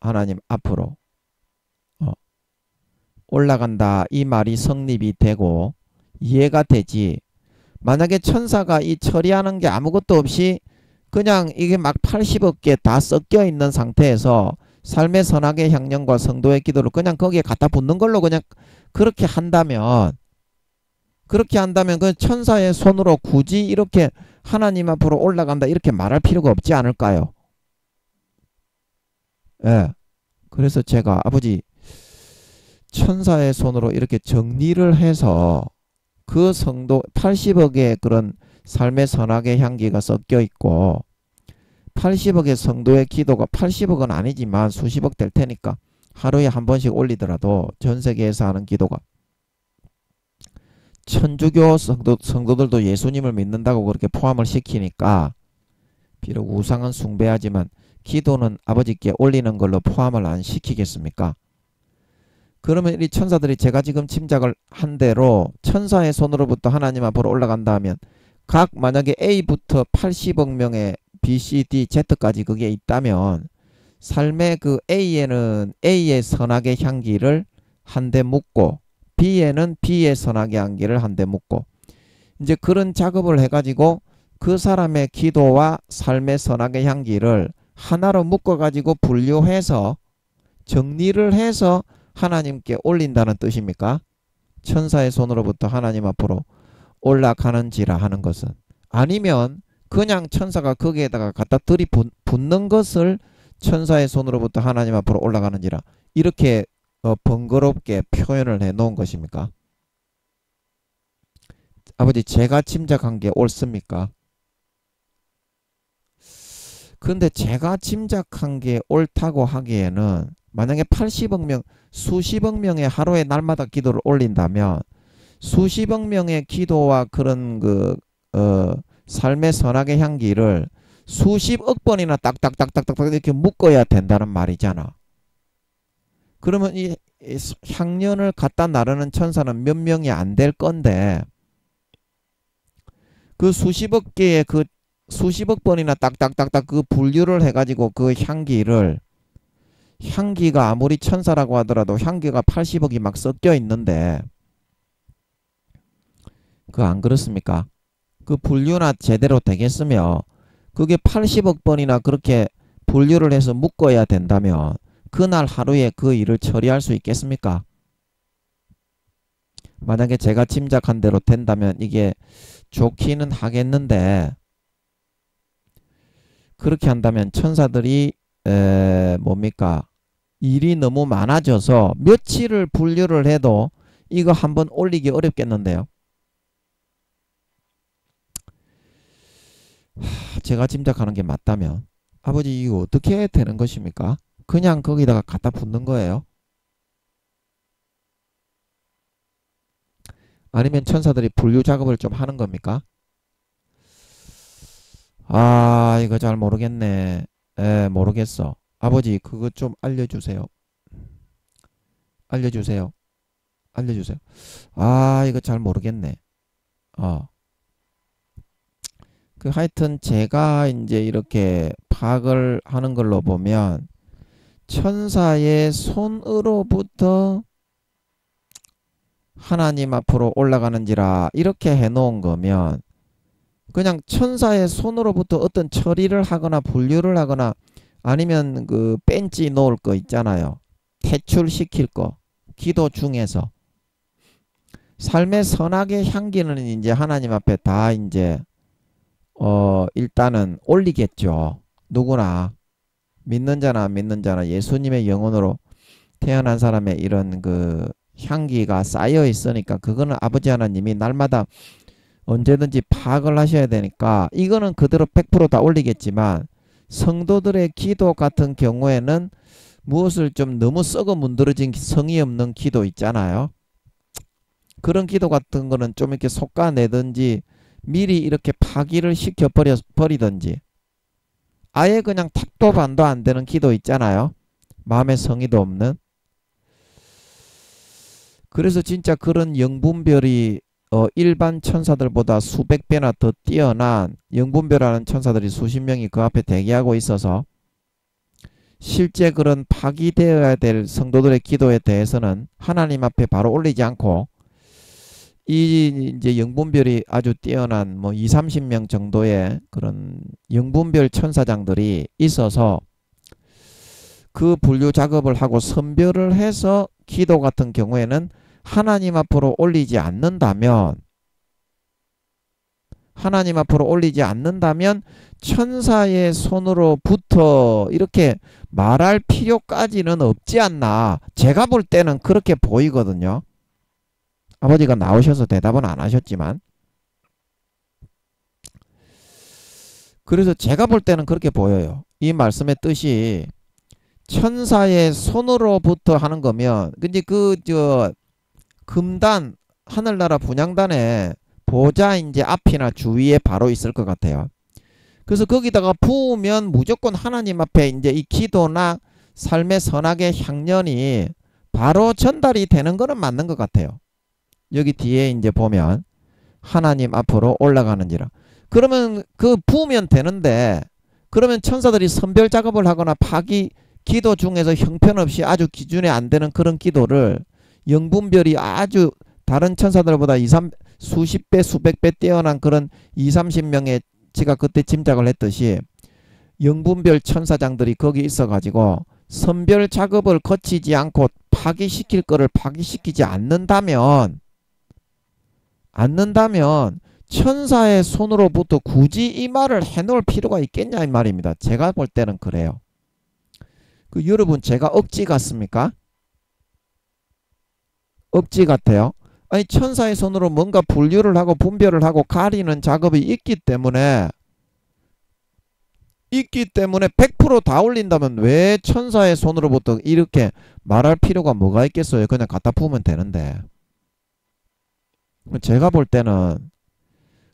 올라간다. 이 말이 성립이 되고 이해가 되지. 만약에 천사가 이 처리하는 게 아무것도 없이 그냥 이게 막 80억 개 다 섞여 있는 상태에서 삶의 선악의 향년과 성도의 기도를 그냥 거기에 갖다 붙는 걸로 그냥 그렇게 한다면 그 천사의 손으로 굳이 이렇게 하나님 앞으로 올라간다 이렇게 말할 필요가 없지 않을까요? 예. 그래서 제가 아버지 천사의 손으로 이렇게 정리를 해서 그 성도 80억의 그런 삶의 선악의 향기가 섞여 있고 80억의 성도의 기도가 80억은 아니지만 수십억 될 테니까 하루에 한 번씩 올리더라도 전 세계에서 하는 기도가 천주교 성도들도 예수님을 믿는다고 그렇게 포함을 시키니까 비록 우상은 숭배하지만 기도는 아버지께 올리는 걸로 포함을 안 시키겠습니까? 그러면 이 천사들이 제가 지금 짐작을 한 대로 천사의 손으로부터 하나님 앞으로 올라간다 하면 각 만약에 A부터 80억 명의 B, C, D, Z까지 그게 있다면 삶의 그 A에는 A의 선악의 향기를 한 대 묻고 B에는 B의 선악의 향기를 한 대 묻고 이제 그런 작업을 해가지고 그 사람의 기도와 삶의 선악의 향기를 하나로 묶어가지고 분류해서 정리를 해서 하나님께 올린다는 뜻입니까? 천사의 손으로부터 하나님 앞으로 올라가는지라 하는 것은 아니면 그냥 천사가 거기에다가 갖다 들이붓는 것을 천사의 손으로부터 하나님 앞으로 올라가는지라 이렇게 번거롭게 표현을 해 놓은 것입니까? 아버지 제가 짐작한 게 옳습니까? 근데 제가 짐작한 게 옳다고 하기에는 만약에 80억 명, 수십억 명의 하루에 날마다 기도를 올린다면 수십억 명의 기도와 그런 삶의 선악의 향기를 수십억 번이나 딱딱딱딱딱 이렇게 묶어야 된다는 말이잖아. 그러면 이 향년을 갖다 나르는 천사는 몇 명이 안 될 건데 그 수십억 개의 그 수십억 번이나 딱딱딱딱 그 분류를 해가지고 그 향기가 아무리 천사라고 하더라도 향기가 80억이 막 섞여 있는데 그 안 그렇습니까? 그 분류나 제대로 되겠으며 그게 80억 번이나 그렇게 분류를 해서 묶어야 된다면 그날 하루에 그 일을 처리할 수 있겠습니까? 만약에 제가 짐작한 대로 된다면 이게 좋기는 하겠는데 그렇게 한다면 천사들이 뭡니까? 일이 너무 많아져서 며칠을 분류를 해도 이거 한번 올리기 어렵겠는데요. 제가 짐작하는 게 맞다면 아버지 이거 어떻게 되는 것입니까? 그냥 거기다가 갖다 붙는 거예요? 아니면 천사들이 분류 작업을 좀 하는 겁니까? 아, 이거 잘 모르겠네. 에, 모르겠어. 아버지, 그거 좀 알려주세요. 알려주세요. 알려주세요. 아, 이거 잘 모르겠네. 어. 그 하여튼 제가 이제 이렇게 파악을 하는 걸로 보면 천사의 손으로부터 하나님 앞으로 올라가는지라 이렇게 해놓은 거면 그냥 천사의 손으로부터 어떤 처리를 하거나 분류를 하거나 아니면 그 벤치 놓을 거 있잖아요. 퇴출시킬 거. 기도 중에서. 삶의 선악의 향기는 이제 하나님 앞에 다 이제 일단은 올리겠죠. 누구나 믿는 자나 안 믿는 자나 예수님의 영혼으로 태어난 사람의 이런 그 향기가 쌓여 있으니까 그거는 아버지 하나님이 날마다 언제든지 파악을 하셔야 되니까 이거는 그대로 100% 다 올리겠지만 성도들의 기도 같은 경우에는 무엇을 좀 너무 썩어 문드러진 성의 없는 기도 있잖아요. 그런 기도 같은 거는 좀 이렇게 솎아내든지 미리 이렇게 파기를 시켜버리든지 아예 그냥 탁도 반도 안 되는 기도 있잖아요. 마음의 성의도 없는. 그래서 진짜 그런 영분별이 일반 천사들보다 수백 배나 더 뛰어난 영분별하는 천사들이 수십 명이 그 앞에 대기하고 있어서 실제 그런 파기되어야 될 성도들의 기도에 대해서는 하나님 앞에 바로 올리지 않고 이 이제 영분별이 아주 뛰어난 뭐 2, 30명 정도의 그런 영분별 천사장들이 있어서 그 분류 작업을 하고 선별을 해서 기도 같은 경우에는 하나님 앞으로 올리지 않는다면 천사의 손으로부터 이렇게 말할 필요까지는 없지 않나. 제가 볼 때는 그렇게 보이거든요. 아버지가 나오셔서 대답은 안 하셨지만. 그래서 제가 볼 때는 그렇게 보여요. 이 말씀의 뜻이 천사의 손으로부터 하는 거면 근데 금단 하늘나라 분향단에 보좌 이제 앞이나 주위에 바로 있을 것 같아요. 그래서 거기다가 부으면 무조건 하나님 앞에 이제 이 기도나 삶의 선악의 향연이 바로 전달이 되는 거는 맞는 것 같아요. 여기 뒤에 이제 보면 하나님 앞으로 올라가는지라. 그러면 그 부으면 되는데 그러면 천사들이 선별 작업을 하거나 기도 중에서 형편없이 아주 기준에 안 되는 그런 기도를 영분별이 아주 다른 천사들보다 수십 배 수백 배 뛰어난 그런 2, 30명의 제가 그때 짐작을 했듯이 영분별 천사장들이 거기 있어가지고 선별 작업을 거치지 않고 파기시킬 거를 파기시키지 않는다면 천사의 손으로부터 굳이 이 말을 해놓을 필요가 있겠냐 이 말입니다. 제가 볼 때는 그래요. 여러분 제가 억지 같습니까? 억지 같아요. 아니 천사의 손으로 뭔가 분류를 하고 분별을 하고 가리는 작업이 있기 때문에 100%다 올린다면 왜 천사의 손으로부터 이렇게 말할 필요가 뭐가 있겠어요. 그냥 갖다 부으면 되는데. 제가 볼 때는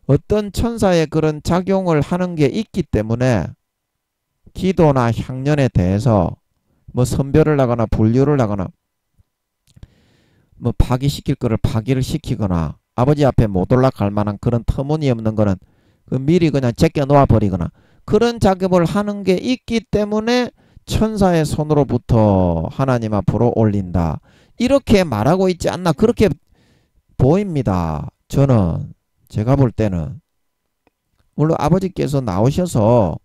어떤 천사의 그런 작용을 하는 게 있기 때문에 기도나 향연에 대해서 뭐 선별을 하거나 분류를 하거나 뭐 파기시킬 거를 파기를 시키거나 아버지 앞에 못 올라갈 만한 그런 터무니없는 거는 미리 그냥 제껴 놓아 버리거나 그런 작업을 하는 게 있기 때문에 천사의 손으로부터 하나님 앞으로 올린다. 이렇게 말하고 있지 않나 그렇게 보입니다. 저는 제가 볼 때는 물론 아버지께서 나오셔서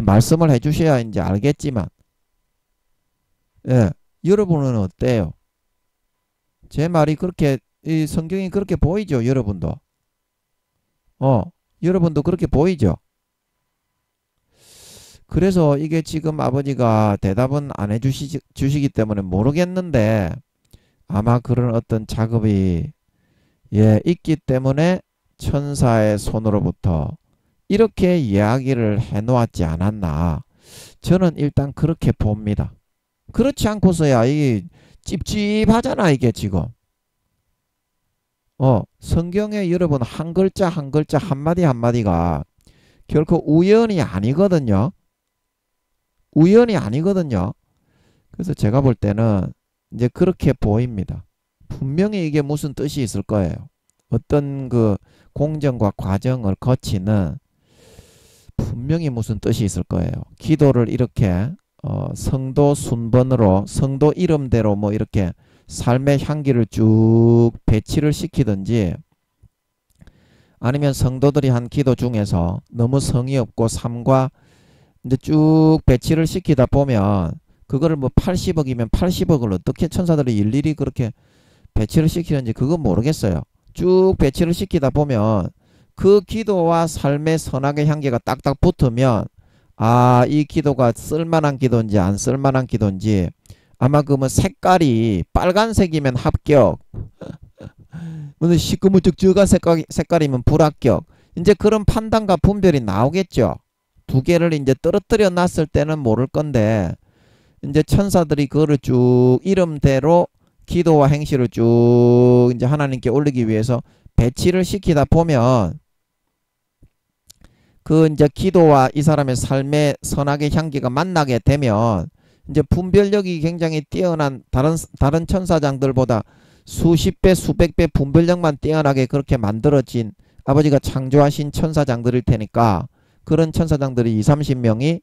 말씀을 해주셔야 이제 알겠지만 여러분은 어때요? 제 말이 그렇게 이 성경이 그렇게 보이죠? 여러분도 여러분도 그렇게 보이죠? 그래서 이게 지금 아버지가 대답은 안 해주시기 때문에 모르겠는데 아마 그런 어떤 작업이 있기 때문에 천사의 손으로부터 이렇게 이야기를 해놓았지 않았나. 저는 일단 그렇게 봅니다. 그렇지 않고서야 이 찝찝하잖아 이게 지금. 성경에 여러분 한 글자 한 글자 한마디 한마디가 결코 우연이 아니거든요. 우연이 아니거든요. 그래서 제가 볼 때는 이제 그렇게 보입니다. 분명히 이게 무슨 뜻이 있을 거예요. 어떤 그 공정과 과정을 거치는 분명히 무슨 뜻이 있을 거예요. 기도를 이렇게 성도 순번으로 성도 이름대로 뭐 이렇게 삶의 향기를 쭉 배치를 시키든지 아니면 성도들이 한 기도 중에서 너무 성의 없고 삶과 이제 쭉 배치를 시키다 보면 그거를 뭐 80억이면 80억을 어떻게 천사들이 일일이 그렇게 배치를 시키는지 그건 모르겠어요. 쭉 배치를 시키다 보면 그 기도와 삶의 선악의 향기가 딱딱 붙으면 아, 이 기도가 쓸만한 기도인지 안 쓸만한 기도인지 아마 그 뭐 색깔이 빨간색이면 합격, 뭐 시커멓적저간 색깔이면 불합격. 이제 그런 판단과 분별이 나오겠죠. 두 개를 이제 떨어뜨려 놨을 때는 모를 건데 이제 천사들이 그거를 쭉 이름대로 기도와 행실을 쭉 이제 하나님께 올리기 위해서 배치를 시키다 보면 그 이제 기도와 이 사람의 삶의 선악의 향기가 만나게 되면 이제 분별력이 굉장히 뛰어난 다른 천사장들보다 수십 배 수백 배 분별력만 뛰어나게 그렇게 만들어진 아버지가 창조하신 천사장들일 테니까 그런 천사장들이 20-30명이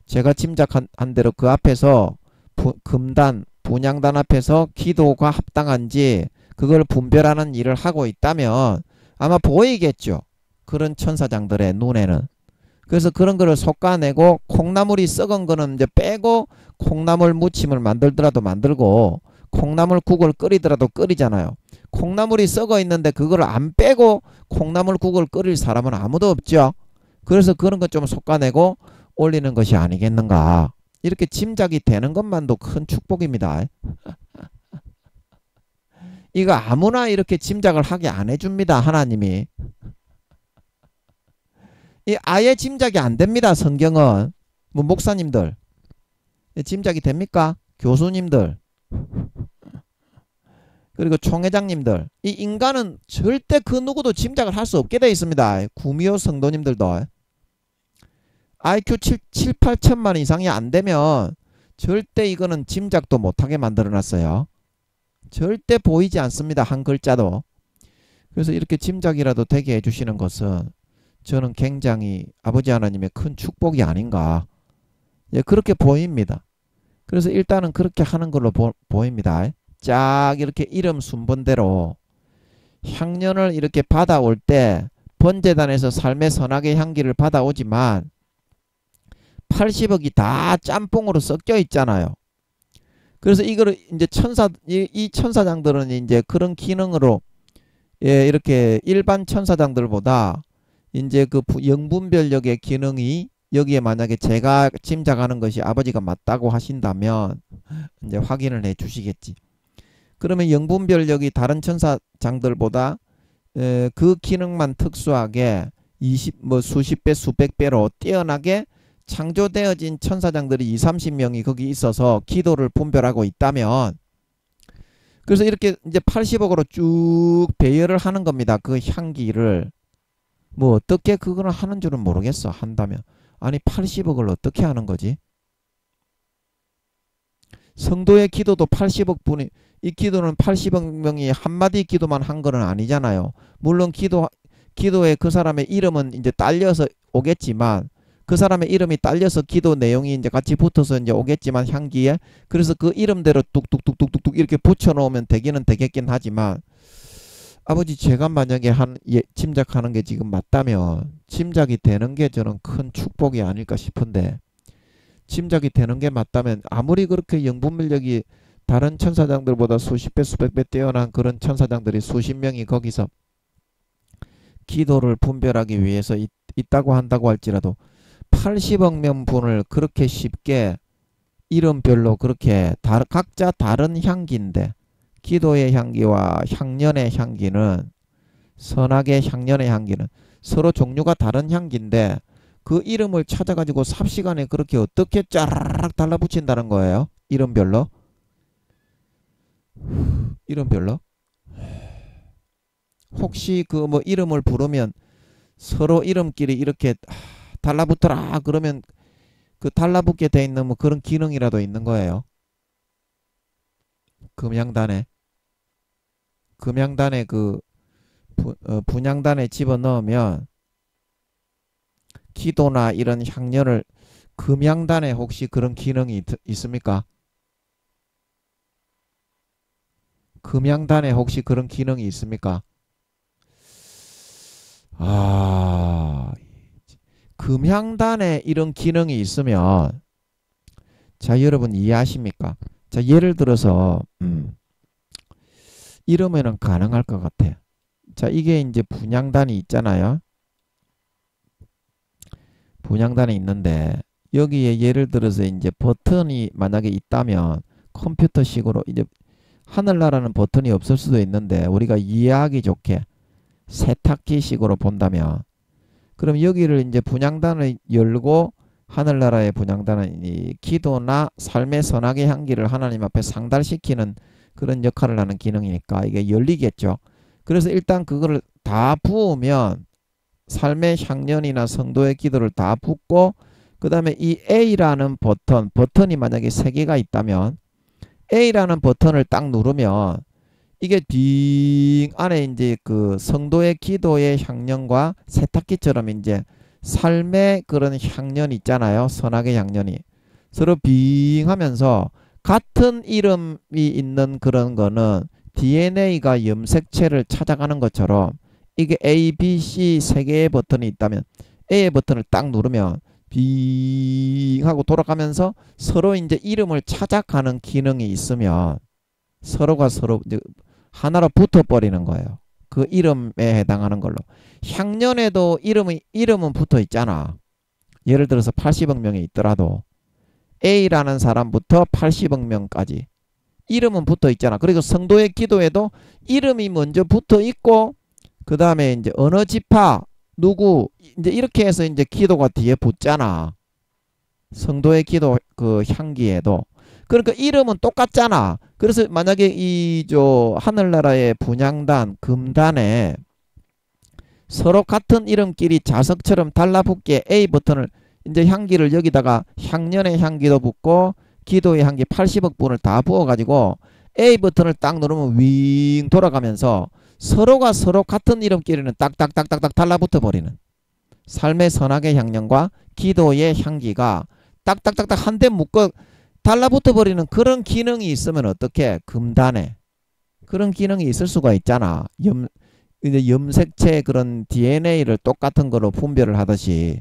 제가 짐작한 대로 그 앞에서 금단 분향단 앞에서 기도가 합당한지 그걸 분별하는 일을 하고 있다면 아마 보이겠죠. 그런 천사장들의 눈에는. 그래서 그런 거를 솎아내고 콩나물이 썩은 거는 이제 빼고 콩나물 무침을 만들더라도 만들고 콩나물 국을 끓이더라도 끓이잖아요. 콩나물이 썩어 있는데 그걸 안 빼고 콩나물 국을 끓일 사람은 아무도 없죠. 그래서 그런 것 좀 솎아내고 올리는 것이 아니겠는가. 이렇게 짐작이 되는 것만도 큰 축복입니다. 이거 아무나 이렇게 짐작을 하게 안 해줍니다. 하나님이. 이 아예 짐작이 안 됩니다. 성경은. 뭐 목사님들 짐작이 됩니까? 교수님들 그리고 총회장님들 이 인간은 절대 그 누구도 짐작을 할 수 없게 되어 있습니다. 구미호 성도님들도 IQ 7, 8천만 이상이 안 되면 절대 이거는 짐작도 못하게 만들어 놨어요. 절대 보이지 않습니다. 한 글자도. 그래서 이렇게 짐작이라도 되게 해주시는 것은 저는 굉장히 아버지 하나님의 큰 축복이 아닌가. 예, 그렇게 보입니다. 그래서 일단은 그렇게 하는 걸로 보입니다. 쫙 이렇게 이름 순번대로 향년을 이렇게 받아올 때 번제단에서 삶의 선악의 향기를 받아오지만 80억이 다 짬뽕으로 섞여 있잖아요. 그래서 이거를 이제 이 천사장들은 이제 그런 기능으로 예, 이렇게 일반 천사장들보다 이제 그 영분별력의 기능이 여기에 만약에 제가 짐작하는 것이 아버지가 맞다고 하신다면 이제 확인을 해 주시겠지. 그러면 영분별력이 다른 천사장들보다 그 기능만 특수하게 수십 배 수백 배로 뛰어나게 창조되어진 천사장들이 20-30명이 거기 있어서 기도를 분별하고 있다면 그래서 이렇게 이제 80억으로 쭉 배열을 하는 겁니다. 그 향기를 뭐 어떻게 그거는 하는 줄은 모르겠어. 한다면 아니 80억을 어떻게 하는 거지? 성도의 기도도 80억 분이 이 기도는 80억 명이 한마디 기도만 한 거는 아니잖아요. 물론 기도에 그 사람의 이름은 이제 딸려서 오겠지만 그 사람의 이름이 딸려서 기도 내용이 이제 같이 붙어서 이제 오겠지만 향기에 그래서 그 이름대로 뚝뚝뚝뚝뚝 이렇게 붙여놓으면 되기는 되겠긴 하지만 아버지 제가 만약에 짐작하는 게 지금 맞다면 짐작이 되는 게 저는 큰 축복이 아닐까 싶은데 짐작이 되는 게 맞다면 아무리 그렇게 영분별력이 다른 천사장들보다 수십 배 수백 배 뛰어난 그런 천사장들이 수십 명이 거기서 기도를 분별하기 위해서 있다고 한다고 할지라도 80억 명분을 그렇게 쉽게 이름별로 그렇게 각자 다른 향기인데 기도의 향기와 향년의 향기는 선악의 향년의 향기는 서로 종류가 다른 향기인데 그 이름을 찾아가지고 삽시간에 그렇게 어떻게 짜라락 달라붙인다는 거예요. 이름별로. 이름별로. 혹시 그 뭐 이름을 부르면 서로 이름끼리 이렇게 달라붙더라 그러면 그 달라붙게 돼 있는 뭐 그런 기능이라도 있는 거예요. 금양단에 그 분양단에 집어넣으면 기도나 이런 향연을 금양단에 혹시 그런 기능이 있습니까? 금양단에 혹시 그런 기능이 있습니까? 금양단에 이런 기능이 있으면 자 여러분 이해하십니까? 자 예를 들어서 이러면은 가능할 것 같아. 자 이게 이제 분양단이 있잖아요. 분양단이 있는데 여기에 예를 들어서 이제 버튼이 만약에 있다면 컴퓨터식으로 이제 하늘나라는 버튼이 없을 수도 있는데 우리가 이해하기 좋게 세탁기식으로 본다면 그럼 여기를 이제 분양단을 열고 하늘나라의 분양단은 이 기도나 삶의 선악의 향기를 하나님 앞에 상달시키는 그런 역할을 하는 기능이니까 이게 열리겠죠. 그래서 일단 그거를 다 부으면 삶의 향연이나 성도의 기도를 다 붓고 그 다음에 이 A라는 버튼이 만약에 3개가 있다면 A라는 버튼을 딱 누르면 이게 딩 안에 이제 그 성도의 기도의 향연과 세탁기처럼 이제 삶의 그런 향연이 있잖아요. 선악의 향연이 서로 빙 하면서 같은 이름이 있는 그런 거는 DNA가 염색체를 찾아가는 것처럼 이게 A, B, C 3개의 버튼이 있다면 A의 버튼을 딱 누르면 빙 하고 돌아가면서 서로 이제 이름을 찾아가는 기능이 있으면 서로가 서로 이제 하나로 붙어버리는 거예요. 그 이름에 해당하는 걸로. 향년에도 이름은 붙어 있잖아. 예를 들어서 80억 명이 있더라도 A라는 사람부터 80억 명까지 이름은 붙어 있잖아. 그리고 성도의 기도에도 이름이 먼저 붙어 있고 그 다음에 이제 어느 지파 누구 이제 이렇게 해서 이제 기도가 뒤에 붙잖아. 성도의 기도 그 향기에도 그러니까 이름은 똑같잖아. 그래서 만약에 이 하늘나라의 분향단 금단에 서로 같은 이름끼리 자석처럼 달라붙게 A 버튼을 이제 향기를 여기다가 향년의 향기도 붙고 기도의 향기 80억 분을 다 부어가지고 A 버튼을 딱 누르면 윙 돌아가면서 서로가 서로 같은 이름끼리는 딱딱딱딱딱 달라붙어 버리는 삶의 선악의 향연과 기도의 향기가 딱딱딱딱 한데 묶어 달라붙어 버리는 그런 기능이 있으면 어떻게 금단에 그런 기능이 있을 수가 있잖아. 이제 염색체 그런 DNA를 똑같은 거로 분별을 하듯이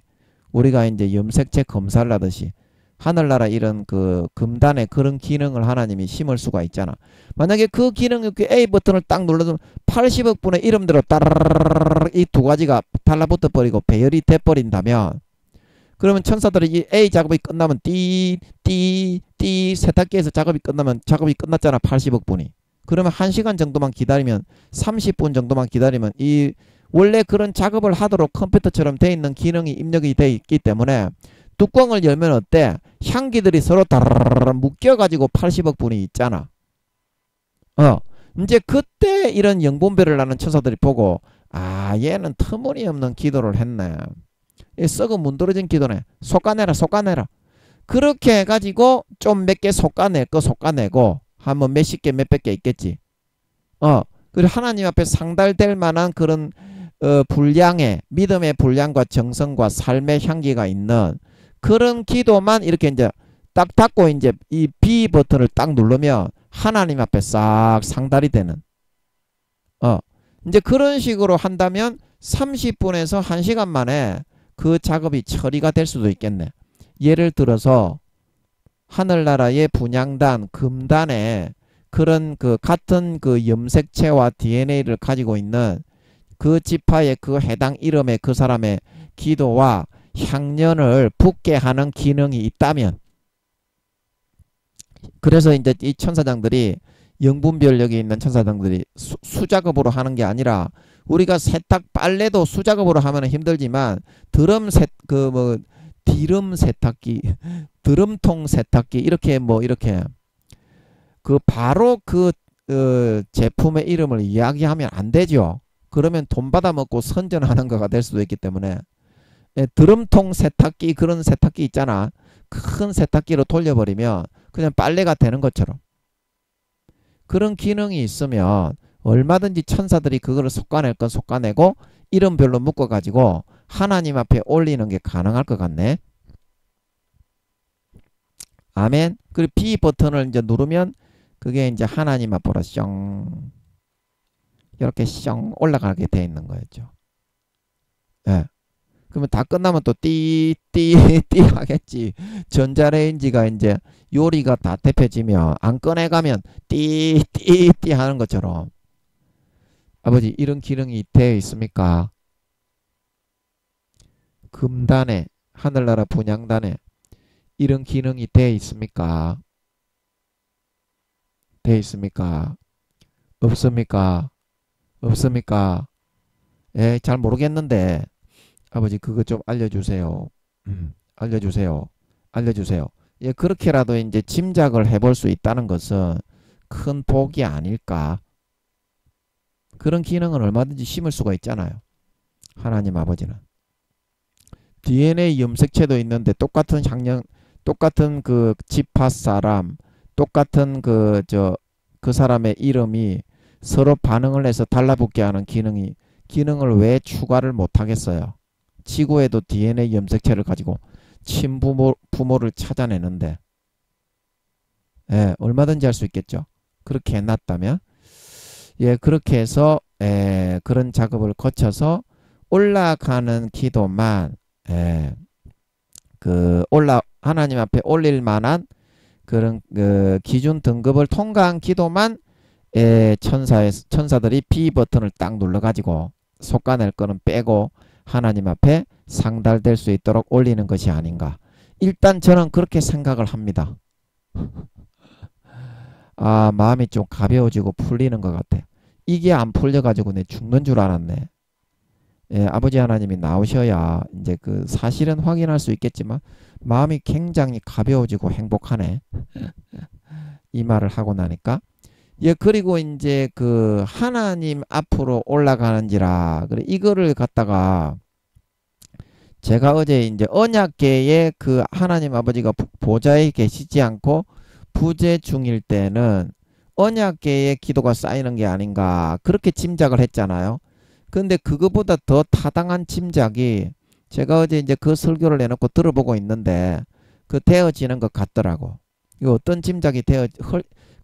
우리가 이제 염색체 검사를 하듯이 하늘나라 이런 그 금단에 그런 기능을 하나님이 심을 수가 있잖아. 만약에 그 기능 이렇게 A 버튼을 딱 눌러주면 80억 분의 이름대로 따라라라라 이 두 가지가 달라붙어 버리고 배열이 돼 버린다면 그러면 천사들이 이 A 작업이 끝나면 띠 세탁기에서 작업이 끝나면 작업이 끝났잖아. 80억 분이. 그러면 1시간 정도만 기다리면 30분 정도만 기다리면 이 원래 그런 작업을 하도록 컴퓨터처럼 돼 있는 기능이 입력이 돼 있기 때문에 뚜껑을 열면 어때? 향기들이 서로 다라라라 묶여가지고 80억 분이 있잖아. 이제 그때 이런 영분별을 하는 천사들이 보고 얘는 터무니없는 기도를 했네. 이 썩은 문드러진 기도네. 솎아내라. 그렇게 해가지고 좀 몇 개 솎아내고 한번 몇십 개 몇백 개 있겠지. 그리고 하나님 앞에 상달될 만한 그런 분량의 믿음의 분량과 정성과 삶의 향기가 있는 그런 기도만 이렇게 이제 딱 닫고 이제 이 B 버튼을 딱 누르면 하나님 앞에 싹 상달이 되는 이제 그런 식으로 한다면 30분에서 1시간 만에 그 작업이 처리가 될 수도 있겠네. 예를 들어서 하늘나라의 분향단 금단에 그런 그 같은 그 염색체와 DNA를 가지고 있는 그 지파의 그 해당 이름의 그 사람의 기도와 향연을 붙게 하는 기능이 있다면 그래서 이제 이 천사장들이 영분별력이 있는 천사장들이 수작업으로 하는 게 아니라 우리가 세탁 빨래도 수작업으로 하면 힘들지만 디름 세탁기, 드럼통 세탁기 이렇게 이렇게 그 바로 제품의 이름을 이야기하면 안 되죠. 그러면 돈 받아먹고 선전하는 거가 될 수도 있기 때문에 드럼통 세탁기 그런 세탁기 있잖아. 큰 세탁기로 돌려버리면 그냥 빨래가 되는 것처럼 그런 기능이 있으면 얼마든지 천사들이 그거를 솎아낼 건 솎아내고 이름별로 묶어가지고 하나님 앞에 올리는 게 가능할 것 같네. 아멘. 그리고 B 버튼을 이제 누르면 그게 이제 하나님 앞으로 숑 이렇게 숑 올라가게 돼 있는 거였죠. 예. 그러면 다 끝나면 또 띠 하겠지. 전자레인지가 이제 요리가 다 데펴지면 안 꺼내가면 띠 하는 것처럼. 아버지 이런 기능이 되어 있습니까? 금단에 하늘나라 분향단에 이런 기능이 되어 있습니까? 되어 있습니까? 없습니까? 없습니까? 예, 잘 모르겠는데 아버지 그거 좀 알려주세요. 알려주세요. 알려주세요. 예, 그렇게라도 이제 짐작을 해볼 수 있다는 것은 큰 복이 아닐까. 그런 기능은 얼마든지 심을 수가 있잖아요. 하나님 아버지는. DNA 염색체도 있는데 똑같은 향령, 똑같은 그 지파 사람, 똑같은 그 사람의 이름이 서로 반응을 해서 달라붙게 하는 기능을 왜 추가를 못 하겠어요? 지구에도 DNA 염색체를 가지고 친부모를 찾아내는데 예, 얼마든지 할 수 있겠죠. 그렇게 해놨다면 예, 그렇게 해서 그런 작업을 거쳐서 올라가는 기도만 하나님 앞에 올릴 만한 그런 기준 등급을 통과한 기도만 천사들이 B 버튼을 딱 눌러가지고 솎아낼 거는 빼고 하나님 앞에 상달될 수 있도록 올리는 것이 아닌가. 일단 저는 그렇게 생각을 합니다. 아, 마음이 좀 가벼워지고 풀리는 것 같아. 이게 안 풀려가지고 내 죽는 줄 알았네. 예, 아버지 하나님이 나오셔야 이제 그 사실은 확인할 수 있겠지만 마음이 굉장히 가벼워지고 행복하네. 이 말을 하고 나니까. 예, 그리고 이제 그 하나님 앞으로 올라가는지라. 그래, 이거를 갖다가 제가 어제 이제 언약궤에 그 하나님 아버지가 보좌에 계시지 않고 부재 중일 때는 언약궤에 기도가 쌓이는 게 아닌가 그렇게 짐작을 했잖아요. 근데 그거보다 더 타당한 짐작이 제가 어제 이제 그 설교를 내놓고 들어보고 있는데 그 되어지는 것 같더라고. 이거 어떤 짐작이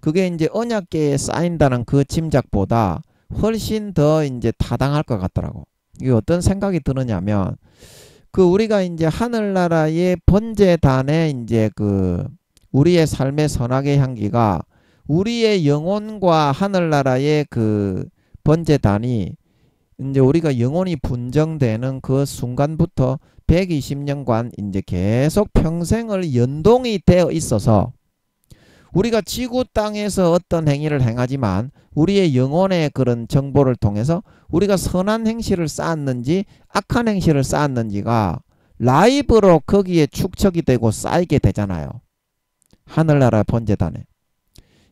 그게 이제 언약궤에 쌓인다는 그 짐작보다 훨씬 더 이제 타당할 것 같더라고. 이게 어떤 생각이 드느냐면 그 우리가 이제 하늘나라의 번제단에 이제 그 우리의 삶의 선악의 향기가 우리의 영혼과 하늘나라의 그 번제단이 이제 우리가 영혼이 분정되는 그 순간부터 120년간 이제 계속 평생을 연동이 되어 있어서 우리가 지구 땅에서 어떤 행위를 행하지만 우리의 영혼의 그런 정보를 통해서 우리가 선한 행실을 쌓았는지 악한 행실을 쌓았는지가 라이브로 거기에 축적이 되고 쌓이게 되잖아요. 하늘나라 번제단에.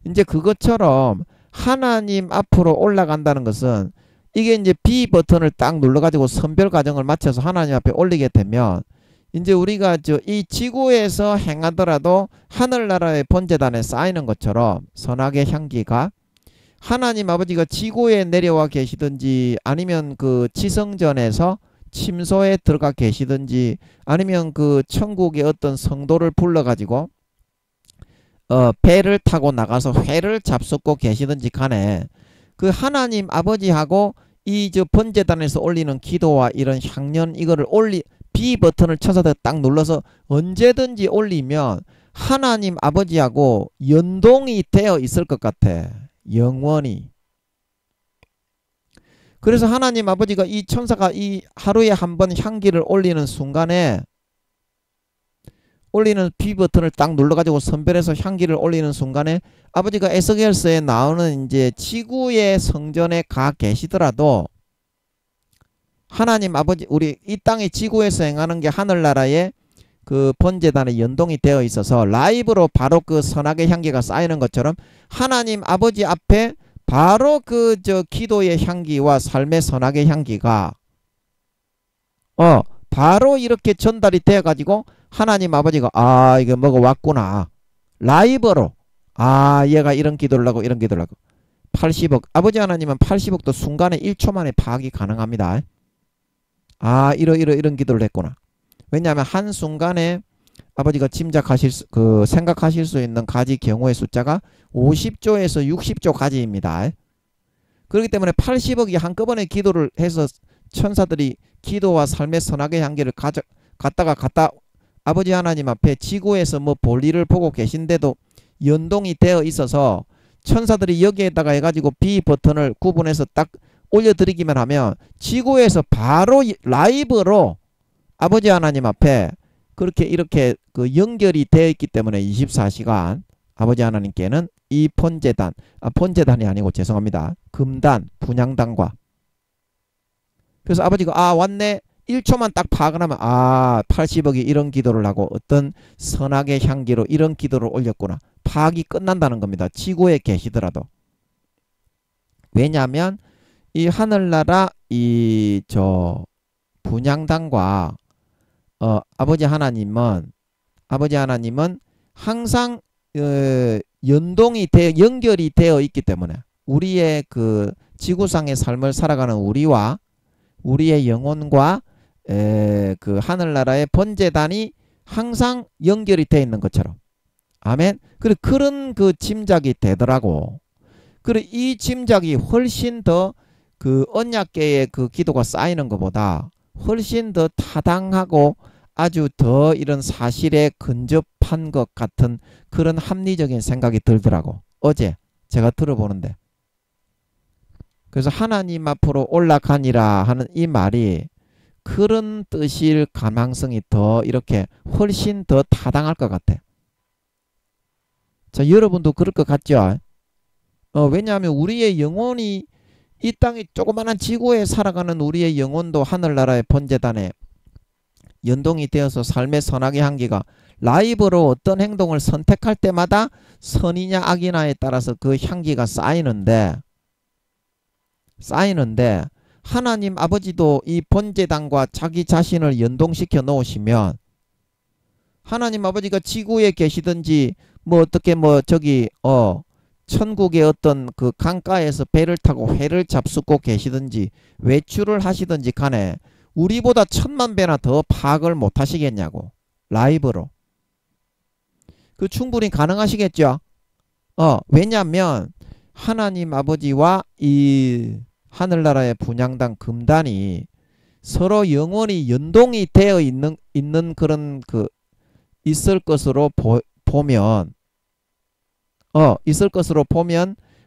이제 그것처럼 하나님 앞으로 올라간다는 것은 이게 이제 B 버튼을 딱 눌러가지고 선별 과정을 마쳐서 하나님 앞에 올리게 되면 이제 우리가 이 지구에서 행하더라도 하늘나라의 번제단에 쌓이는 것처럼 선악의 향기가 하나님 아버지가 지구에 내려와 계시든지 아니면 그 지성전에서 침소에 들어가 계시든지 아니면 그 천국의 어떤 성도를 불러가지고 배를 타고 나가서 회를 잡숫고 계시든지 간에 그 하나님 아버지하고 이 번제단에서 올리는 기도와 이런 향연 이거를 B 버튼을 쳐서 딱 눌러서 언제든지 올리면 하나님 아버지하고 연동이 되어 있을 것 같아. 영원히. 그래서 하나님 아버지가 이 천사가 이 하루에 한 번 향기를 올리는 순간에 올리는 B 버튼을 딱 눌러가지고 선별해서 향기를 올리는 순간에 아버지가 에스겔서에 나오는 이제 지구의 성전에 가 계시더라도 하나님 아버지 우리 이 땅의 지구에서 행하는 게 하늘나라의 그 번제단에 연동이 되어 있어서 라이브로 바로 그 선악의 향기가 쌓이는 것처럼 하나님 아버지 앞에 바로 그 기도의 향기와 삶의 선악의 향기가 바로 이렇게 전달이 되어 가지고 하나님 아버지가 아 이거 먹어왔구나 라이브로 얘가 이런 기도를 하고 이런 기도를 하고 80억 아버지 하나님은 80억도 순간에 1초 만에 파악이 가능합니다. 이런 기도를 했구나. 왜냐하면 한순간에 아버지가 짐작하실 생각하실 수 있는 가지 경우의 숫자가 50조에서 60조 가지입니다. 그렇기 때문에 80억이 한꺼번에 기도를 해서 천사들이 기도와 삶의 선악의 향기를 갖다 아버지 하나님 앞에 지구에서 뭐 볼일을 보고 계신데도 연동이 되어 있어서 천사들이 여기에다가 해가지고 B 버튼을 구분해서 딱 올려드리기만 하면 지구에서 바로 라이브로 아버지 하나님 앞에 그렇게 이렇게 그 연결이 되어 있기 때문에 24시간 아버지 하나님께는 이 번제단이 아니고 죄송합니다. 금단, 분향단과 그래서 아버지가 왔네 1초만 딱 파악을 하면 80억이 이런 기도를 하고 어떤 선악의 향기로 이런 기도를 올렸구나. 파악이 끝난다는 겁니다. 지구에 계시더라도. 왜냐하면 이 하늘나라 분향단과 아버지 하나님은 항상 연결이 되어 있기 때문에 우리의 그 지구상의 삶을 살아가는 우리와 우리의 영혼과 그 하늘나라의 번제단이 항상 연결이 되어 있는 것처럼 아멘. 그런 그 짐작이 되더라고. 그리고 이 짐작이 훨씬 더 그 언약궤의 그 기도가 쌓이는 것보다 훨씬 더 타당하고 아주 더 이런 사실에 근접한 것 같은 그런 합리적인 생각이 들더라고. 어제 제가 들어보는데. 그래서 하나님 앞으로 올라가니라 하는 이 말이 그런 뜻일 가능성이 더 이렇게 훨씬 더 타당할 것 같아. 자, 여러분도 그럴 것 같죠? 왜냐하면 우리의 영혼이 이 땅의 조그마한 지구에 살아가는 우리의 영혼도 하늘나라의 번제단에 연동이 되어서 삶의 선악의 향기가 라이브로 어떤 행동을 선택할 때마다 선이냐 악이냐에 따라서 그 향기가 쌓이는데 하나님 아버지도 이 번제단과 자기 자신을 연동시켜 놓으시면 하나님 아버지가 지구에 계시든지 뭐 어떻게 천국의 어떤 그 강가에서 배를 타고 회를 잡수고 계시든지 외출을 하시든지 간에 우리보다 1000만 배나 더 파악을 못 하시겠냐고. 라이브로. 그 충분히 가능하시겠죠? 왜냐하면 하나님 아버지와 이 하늘나라의 분향단 금단이 서로 영원히 연동이 되어 있는 그런 그 있을 것으로 보면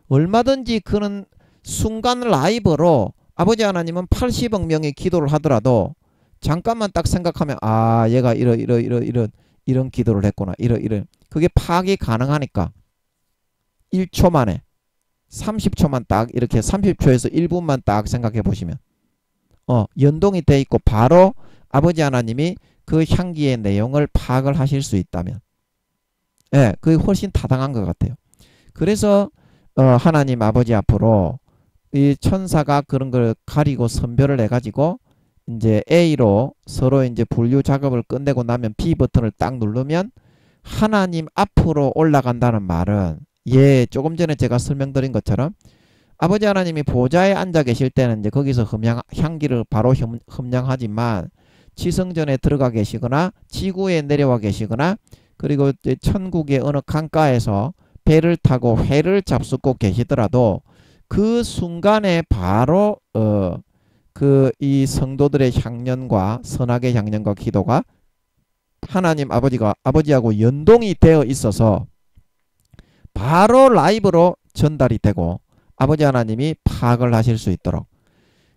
얼마든지 그런 순간 라이브로 아버지 하나님은 80억 명의 기도를 하더라도 잠깐만 딱 생각하면 얘가 이런 기도를 했구나. 이런 그게 파악이 가능하니까 1초 만에 30초만 딱 이렇게 30초에서 1분만 딱 생각해 보시면 연동이 돼 있고 바로 아버지 하나님이 그 향기의 내용을 파악을 하실 수 있다면 그게 훨씬 타당한 것 같아요. 그래서 하나님 아버지 앞으로 이 천사가 그런 걸 가리고 선별을 해가지고 이제 A로 서로 이제 분류 작업을 끝내고 나면 B 버튼을 딱 누르면 하나님 앞으로 올라간다는 말은 조금 전에 제가 설명드린 것처럼 아버지 하나님이 보좌에 앉아 계실 때는 이제 거기서 향기를 바로 흠량하지만 지성전에 들어가 계시거나 지구에 내려와 계시거나 그리고 천국의 어느 강가에서 배를 타고 회를 잡수고 계시더라도 그 순간에 바로 이 성도들의 향년과 선악의 향년과 기도가 하나님 아버지하고 연동이 되어 있어서 바로 라이브로 전달이 되고 아버지 하나님이 파악을 하실 수 있도록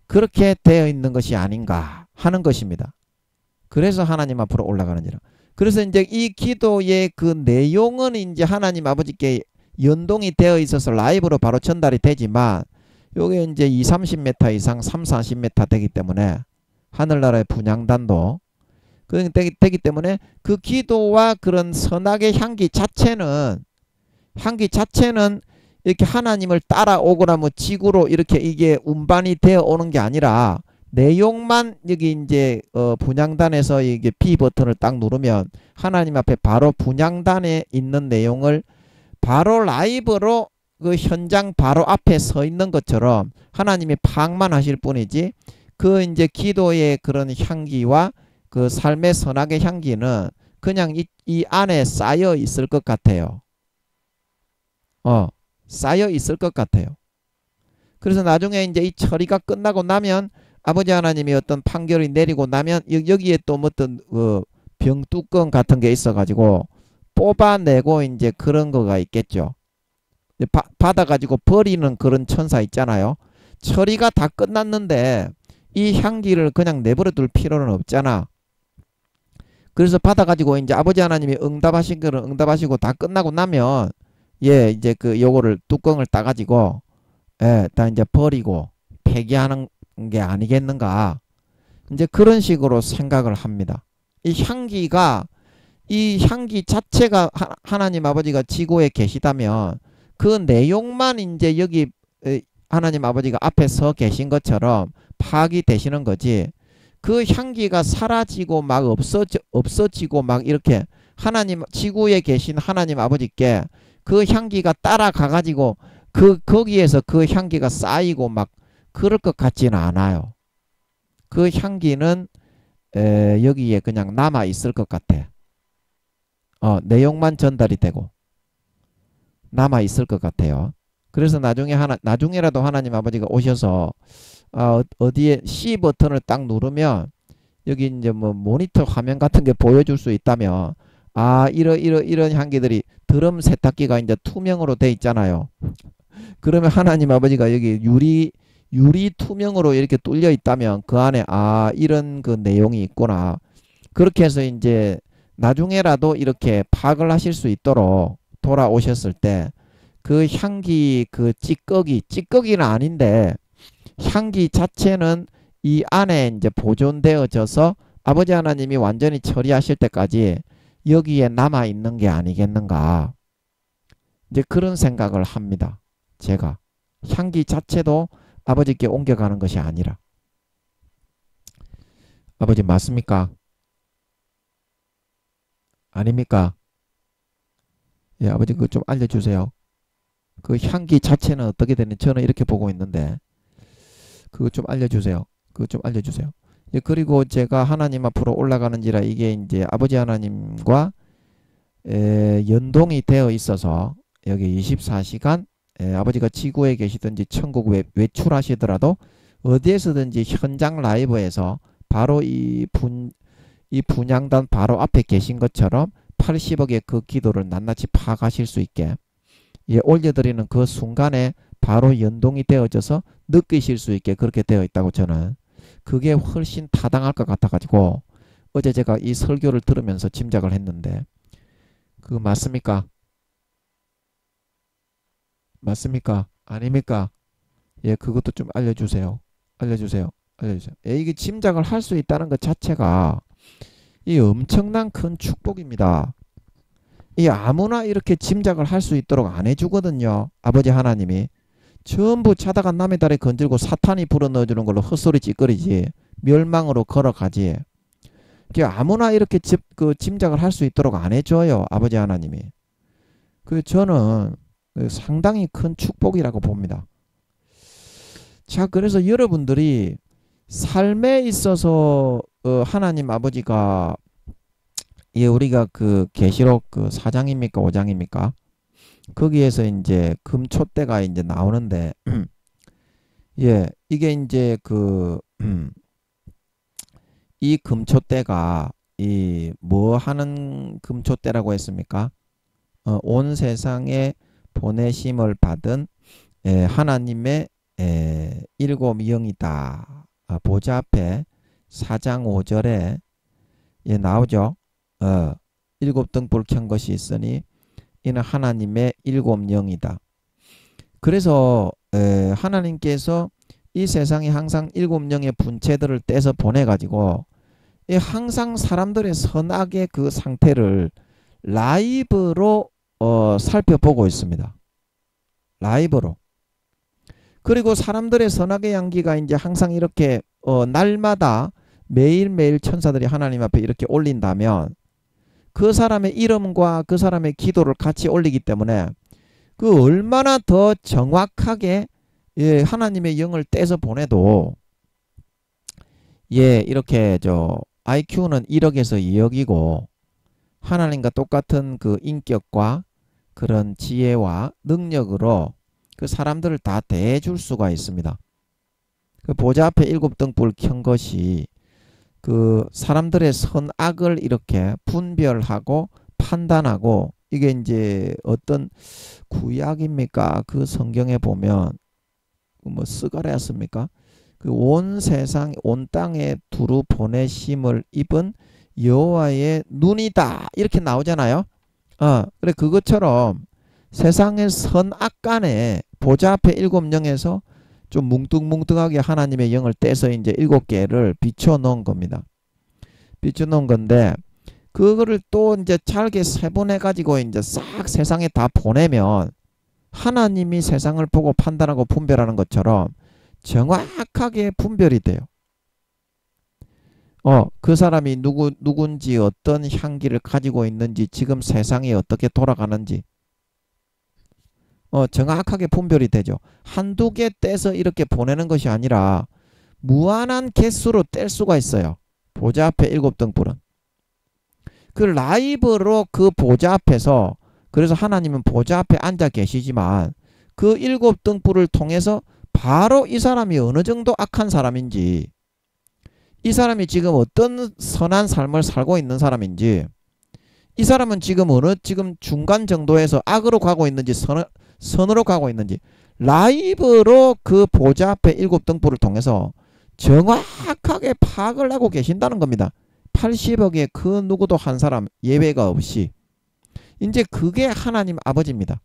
그렇게 되어 있는 것이 아닌가 하는 것입니다. 그래서 하나님 앞으로 올라가는지라. 그래서 이제 이 기도의 그 내용은 이제 하나님 아버지께 연동이 되어 있어서 라이브로 바로 전달이 되지만 요게 이제 20-30m 이상 30-40m 되기 때문에 하늘나라의 분향단도. 되기 때문에 그 기도와 그런 선악의 향기 자체는 이렇게 하나님을 따라오거나 뭐 지구로 이렇게 이게 운반이 되어 오는 게 아니라 내용만 여기 이제 분향단에서 이게 B 버튼을 딱 누르면 하나님 앞에 바로 분향단에 있는 내용을 바로 라이브로 그 현장 바로 앞에 서 있는 것처럼 하나님이 파악만 하실 뿐이지 그 이제 기도의 그런 향기와 그 삶의 선악의 향기는 그냥 이 안에 쌓여 있을 것 같아요. 쌓여 있을 것 같아요. 그래서 나중에 이제 이 처리가 끝나고 나면 아버지 하나님이 어떤 판결이 내리고 나면 여기에 또 어떤 병뚜껑 같은 게 있어가지고 뽑아내고 이제 그런 거가 있겠죠. 받아가지고 버리는 그런 천사 있잖아요. 처리가 다 끝났는데 이 향기를 그냥 내버려 둘 필요는 없잖아. 그래서 받아가지고 이제 아버지 하나님이 응답하신 거는 응답하시고 다 끝나고 나면 이제 그 요거를 뚜껑을 따가지고 다 이제 버리고 폐기하는 게 아니겠는가. 이제 그런 식으로 생각을 합니다. 이 향기 자체가 하나님 아버지가 지구에 계시다면 그 내용만 이제 여기 하나님 아버지가 앞에 서 계신 것처럼 파악이 되시는 거지. 그 향기가 사라지고 막 없어지고 막 이렇게 지구에 계신 하나님 아버지께 그 향기가 따라가 가지고 거기에서 그 향기가 쌓이고 막 그럴 것 같지는 않아요. 그 향기는 여기에 그냥 남아 있을 것 같아. 내용만 전달이 되고 남아 있을 것 같아요. 그래서 나중에라도 하나님 아버지가 오셔서 어디에 C 버튼을 딱 누르면 여기 이제 뭐 모니터 화면 같은 게 보여줄 수 있다면 이런 향기들이 드럼 세탁기가 이제 투명으로 돼 있잖아요. 그러면 하나님 아버지가 여기 유리 투명으로 이렇게 뚫려 있다면 그 안에 이런 그 내용이 있구나. 그렇게 해서 이제 나중에라도 이렇게 파악을 하실 수 있도록 돌아오셨을 때 그 향기 그 찌꺼기는 아닌데 향기 자체는 이 안에 이제 보존되어져서 아버지 하나님이 완전히 처리하실 때까지 여기에 남아 있는 게 아니겠는가. 이제 그런 생각을 합니다. 제가 향기 자체도 아버지께 옮겨가는 것이 아니라. 아버지 맞습니까? 아닙니까? 예, 아버지 그거 좀 알려주세요. 그 향기 자체는 어떻게 되는지 저는 이렇게 보고 있는데 그거 좀 알려주세요. 그거 좀 알려주세요. 예, 그리고 제가 하나님 앞으로 올라가는지라 이게 이제 아버지 하나님과 연동이 되어 있어서 여기 24시간 아버지가 지구에 계시든지 천국 외출하시더라도 어디에서든지 현장 라이브에서 바로 이 분향단 바로 앞에 계신 것처럼 80억의 그 기도를 낱낱이 파악하실 수 있게 올려드리는 그 순간에 바로 연동이 되어져서 느끼실 수 있게 그렇게 되어 있다고 저는 그게 훨씬 타당할 것 같아가지고 어제 제가 이 설교를 들으면서 짐작을 했는데 그거 맞습니까? 맞습니까? 아닙니까? 예, 그것도 좀 알려주세요. 알려주세요. 이게 짐작을 할 수 있다는 것 자체가 이 엄청난 큰 축복입니다. 이 아무나 이렇게 짐작을 할 수 있도록 안 해주거든요. 아버지 하나님이 전부 차다가 남의 다리 건들고 사탄이 불어넣어주는 걸로 헛소리 찌꺼리지 멸망으로 걸어가지. 아무나 이렇게 짐작을 할 수 있도록 안 해줘요. 아버지 하나님이. 저는 상당히 큰 축복이라고 봅니다. 자, 그래서 여러분들이 삶에 있어서 하나님 아버지가 우리가 그 계시록 그 4장입니까 5장입니까? 거기에서 이제 금촛대가 이제 나오는데 이게 이제 이 금촛대가 이 뭐 하는 금촛대라고 했습니까? 온 세상에 보내심을 받은 하나님의 일곱 영이다. 보좌 앞에 4장 5절에 나오죠. 일곱 등불 켠 것이 있으니 이는 하나님의 일곱 영이다. 그래서 하나님께서 이 세상에 항상 7명의 분체들을 떼서 보내가지고 이 항상 사람들의 선악의 그 상태를 라이브로 살펴보고 있습니다. 라이브로. 그리고 사람들의 선악의 향기가 이제 항상 이렇게 날마다 매일매일 천사들이 하나님 앞에 이렇게 올린다면 그 사람의 이름과 그 사람의 기도를 같이 올리기 때문에 그 얼마나 더 정확하게 예, 하나님의 영을 떼서 보내도 예, 이렇게 IQ는 1억에서 2억이고 하나님과 똑같은 그 인격과 그런 지혜와 능력으로 그 사람들을 다 대해줄 수가 있습니다. 그 보좌 앞에 7등불을 켠 것이 그 사람들의 선악을 이렇게 분별하고 판단하고 이게 이제 어떤 구약입니까? 그 성경에 보면 뭐 스가랴였습니까? 그 온 세상 온 땅에 두루 보내심을 입은 여호와의 눈이다 이렇게 나오잖아요. 그래 그것처럼 세상의 선악 간에 보좌 앞에 7영에서 좀 뭉뚱뭉뚱하게 하나님의 영을 떼서 이제 7개를 비춰 놓은 겁니다. 비춰 놓은 건데 그거를 또 이제 잘게 세분해 가지고 이제 싹 세상에 다 보내면 하나님이 세상을 보고 판단하고 분별하는 것처럼 정확하게 분별이 돼요. 그 사람이 누군지 어떤 향기를 가지고 있는지 지금 세상이 어떻게 돌아가는지 정확하게 분별이 되죠. 한두 개 떼서 이렇게 보내는 것이 아니라 무한한 개수로 뗄 수가 있어요. 보좌 앞에 7등불은. 그 라이브로 그 보좌 앞에서 그래서 하나님은 보좌 앞에 앉아 계시지만 그 7등불을 통해서 바로 이 사람이 어느 정도 악한 사람인지 이 사람이 지금 어떤 선한 삶을 살고 있는 사람인지 이 사람은 지금 지금 중간 정도에서 악으로 가고 있는지 선으로 가고 있는지 라이브로 그 보좌 앞에 7등불을 통해서 정확하게 파악을 하고 계신다는 겁니다. 80억의 그 누구도 한 사람 예외가 없이 이제 그게 하나님 아버지입니다.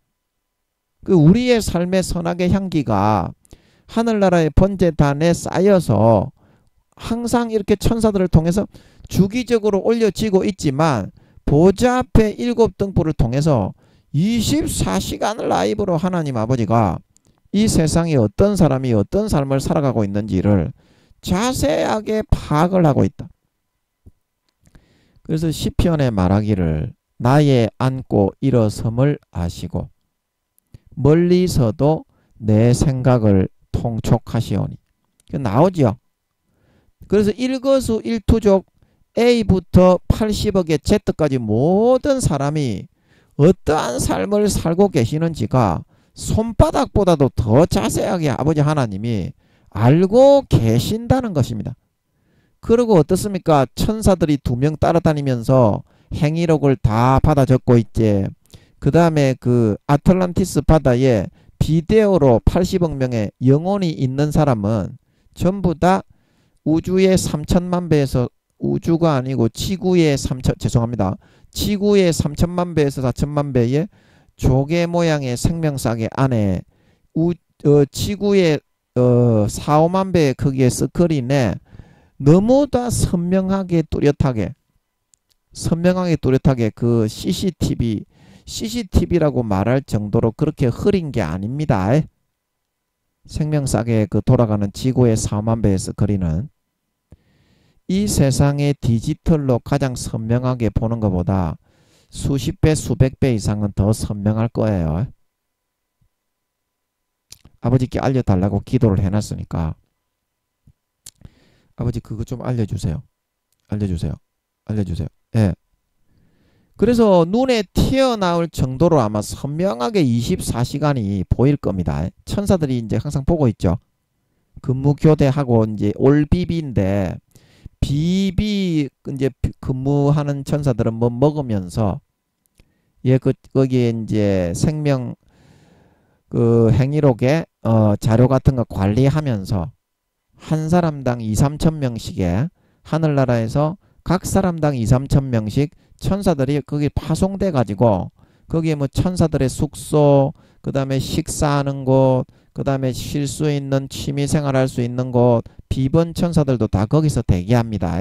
그 우리의 삶의 선악의 향기가 하늘나라의 번제단에 쌓여서 항상 이렇게 천사들을 통해서 주기적으로 올려지고 있지만 보좌 앞에 7등불을 통해서 24시간 라이브로 하나님 아버지가 이 세상에 어떤 사람이 어떤 삶을 살아가고 있는지를 자세하게 파악을 하고 있다. 그래서 시편에 말하기를 나의 앉고 일어섬을 아시고 멀리서도 내 생각을 통촉하시오니 나오죠. 그래서 일거수일투족 A부터 80억의 Z까지 모든 사람이 어떠한 삶을 살고 계시는지가 손바닥보다도 더 자세하게 아버지 하나님이 알고 계신다는 것입니다. 그리고 어떻습니까? 천사들이 2명 따라다니면서 행위록을 다 받아 적고 있지. 그 다음에 그 아틀란티스 바다에 비데오로 80억 명의 영혼이 있는 사람은 전부 다 우주의 3천만 배에서 우주가 아니고 지구의 지구의 3천만 배에서 4천만 배의 조개 모양의 생명사계 안에 지구의 4, 5만 배의 크기의 스크린에 너무나 선명하게 뚜렷하게 그 CCTV라고 말할 정도로 그렇게 흐린 게 아닙니다. 생명사계에 그 돌아가는 지구의 4만 배의 스크린은 이 세상의 디지털로 가장 선명하게 보는 것보다 수십 배, 수백 배 이상은 더 선명할 거예요. 아버지께 알려달라고 기도를 해놨으니까 아버지 그거 좀 알려주세요. 알려주세요. 예. 그래서 눈에 튀어나올 정도로 아마 선명하게 24시간이 보일 겁니다. 천사들이 이제 항상 보고 있죠. 근무 교대하고 이제 올비비인데 비비 이제 근무하는 천사들은 뭐 먹으면서 거기에 이제 생명 그 행위록에 자료 같은 거 관리하면서 한 사람당 2, 3천 명씩의 하늘나라에서 각 사람당 2, 3천 명씩 천사들이 거기 파송돼 가지고 거기에 뭐 천사들의 숙소, 그 다음에 식사하는 곳, 그 다음에 쉴 수 있는 취미생활 할 수 있는 곳, 비번천사들도 다 거기서 대기합니다.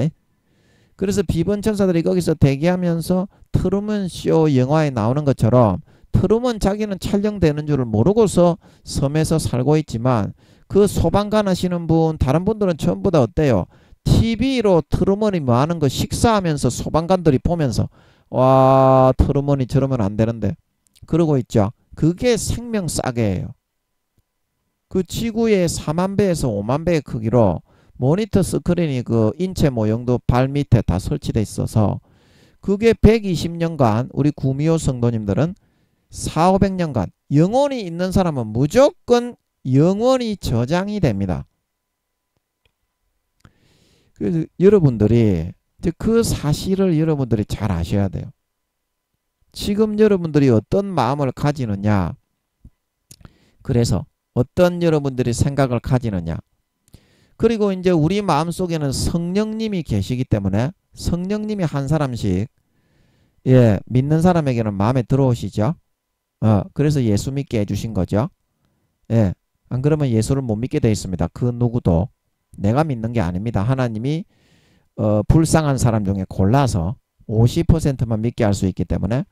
그래서 비번천사들이 거기서 대기하면서 트루먼 쇼 영화에 나오는 것처럼 트루먼 자기는 촬영되는 줄을 모르고서 섬에서 살고 있지만 그 소방관 하시는 분, 다른 분들은 전부 다 어때요? TV로 트루먼이 뭐 하는 거 식사하면서 소방관들이 보면서 와, 트루먼이 저러면 안 되는데 그러고 있죠. 그게 생명 싸게예요. 그 지구의 4만 배에서 5만 배의 크기로 모니터 스크린이 그 인체 모형도 발 밑에 다 설치돼 있어서 그게 120년간 우리 구미호 성도님들은 4,500년간 영혼이 있는 사람은 무조건 영원히 저장이 됩니다. 그래서 여러분들이 그 사실을 여러분들이 잘 아셔야 돼요. 지금 여러분들이 어떤 마음을 가지느냐, 그래서 어떤 여러분들이 생각을 가지느냐, 그리고 이제 우리 마음속에는 성령님이 계시기 때문에 성령님이 한 사람씩 믿는 사람에게는 마음에 들어오시죠. 그래서 예수 믿게 해주신 거죠. 안 그러면 예수를 못 믿게 돼 있습니다. 그 누구도 내가 믿는 게 아닙니다. 하나님이 불쌍한 사람 중에 골라서 50%만 믿게 할 수 있기 때문에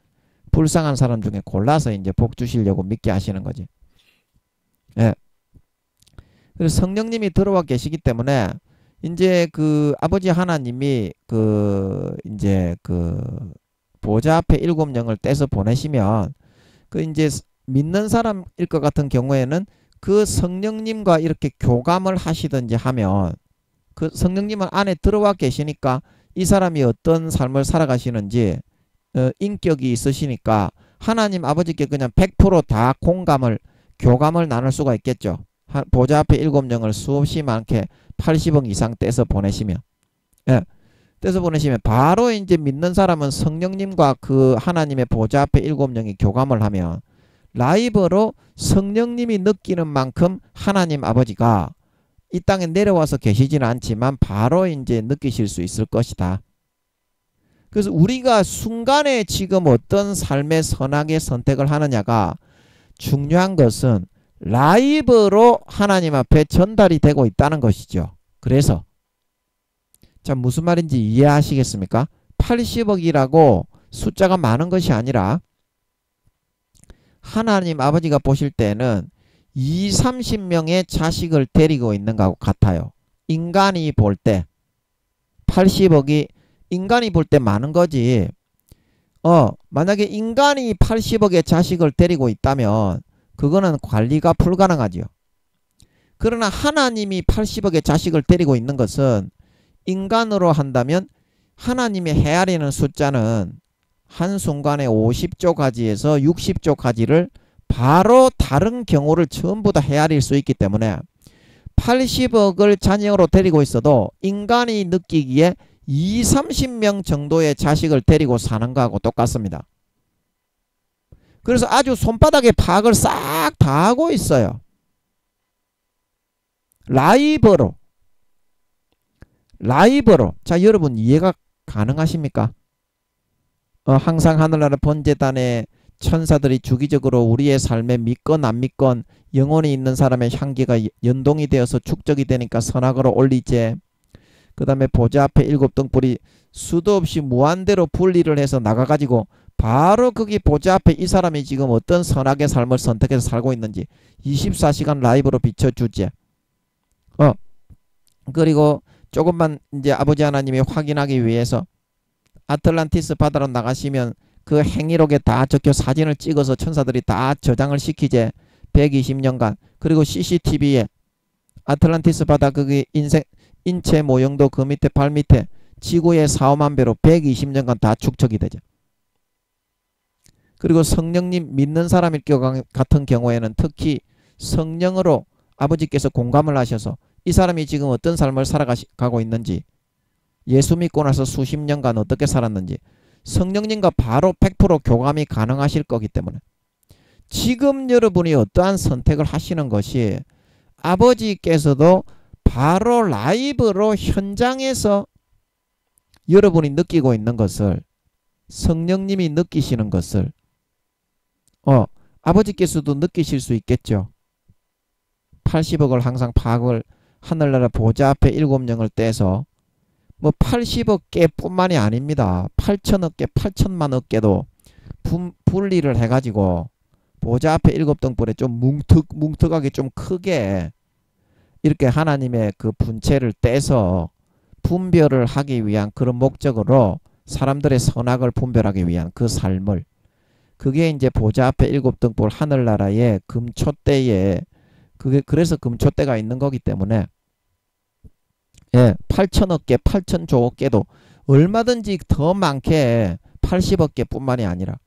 불쌍한 사람 중에 골라서 이제 복 주시려고 믿게 하시는 거지. 그래서 성령님이 들어와 계시기 때문에 이제 그 아버지 하나님이 이제 보좌 앞에 7영을 떼서 보내시면 이제 믿는 사람일 것 같은 경우에는 그 성령님과 이렇게 교감을 하시든지 하면 그 성령님은 안에 들어와 계시니까 이 사람이 어떤 삶을 살아가시는지 인격이 있으시니까 하나님 아버지께 그냥 100% 다 교감을 나눌 수가 있겠죠. 보좌 앞에 7영을 수없이 많게 80억 이상 떼서 보내시면 떼서 보내시면 바로 이제 믿는 사람은 성령님과 그 하나님의 보좌 앞에 7영이 교감을 하면 라이브로 성령님이 느끼는 만큼 하나님 아버지가 이 땅에 내려와서 계시지는 않지만 바로 이제 느끼실 수 있을 것이다. 그래서 우리가 순간에 지금 어떤 삶의 선악의 선택을 하느냐가 중요한 것은 라이브로 하나님 앞에 전달이 되고 있다는 것이죠. 그래서 자, 무슨 말인지 이해하시겠습니까? 80억이라고 숫자가 많은 것이 아니라 하나님 아버지가 보실 때는 20, 30명의 자식을 데리고 있는 것하고 같아요. 인간이 볼 때 80억이 인간이 볼 때 많은 거지. 만약에 인간이 80억의 자식을 데리고 있다면 그거는 관리가 불가능하지요. 그러나 하나님이 80억의 자식을 데리고 있는 것은 인간으로 한다면 하나님이 헤아리는 숫자는 한순간에 50조 가지에서 60조 가지를 바로 다른 경우를 전부 다 헤아릴 수 있기 때문에 80억을 자녀로 데리고 있어도 인간이 느끼기에 20, 30명 정도의 자식을 데리고 사는 거하고 똑같습니다. 그래서 아주 손바닥에 파악을 싹 다 하고 있어요. 라이브로. 자, 여러분 이해가 가능하십니까? 항상 하늘나라 번제단에 천사들이 주기적으로 우리의 삶에 믿건 안 믿건 영혼이 있는 사람의 향기가 연동이 되어서 축적이 되니까 선악으로 올리제. 그 다음에 보좌 앞에 7등불이 수도 없이 무한대로 분리를 해서 나가가지고 바로 거기 보좌 앞에 이 사람이 지금 어떤 선악의 삶을 선택해서 살고 있는지 24시간 라이브로 비춰주지. 그리고 조금만 이제 아버지 하나님이 확인하기 위해서 아틀란티스 바다로 나가시면 그 행위록에 다 적혀 사진을 찍어서 천사들이 다 저장을 시키제. 120년간. 그리고 CCTV에 아틀란티스 바다 거기 인체 모형도 그 밑에 발 밑에 지구의 4, 5만 배로 120년간 다 축적이 되죠. 그리고 성령님 믿는 사람일 것 같은 경우에는 특히 성령으로 아버지께서 공감을 하셔서 이 사람이 지금 어떤 삶을 살아가고 있는지, 예수 믿고 나서 수십 년간 어떻게 살았는지 성령님과 바로 100% 교감이 가능하실 거기 때문에 지금 여러분이 어떠한 선택을 하시는 것이 아버지께서도 바로 라이브로 현장에서 여러분이 느끼고 있는 것을, 성령님이 느끼시는 것을 아버지께서도 느끼실 수 있겠죠. 80억을 항상 파악을 하늘나라 보좌 앞에 7명을 떼서 뭐 80억 개뿐만이 아닙니다. 8천억 개, 8천만억 개도 분리를 해가지고 보좌 앞에 7등불에 좀 뭉툭하게 좀 크게 이렇게 하나님의 그 분체를 떼서 분별을 하기 위한 그런 목적으로 사람들의 선악을 분별하기 위한 그 삶을, 그게 이제 보좌 앞에 7등불 하늘나라의 금초대에, 그게 그래서 금초대가 있는 거기 때문에 8천억 개, 8천조억 개도 얼마든지 더 많게 80억 개뿐만이 아니라,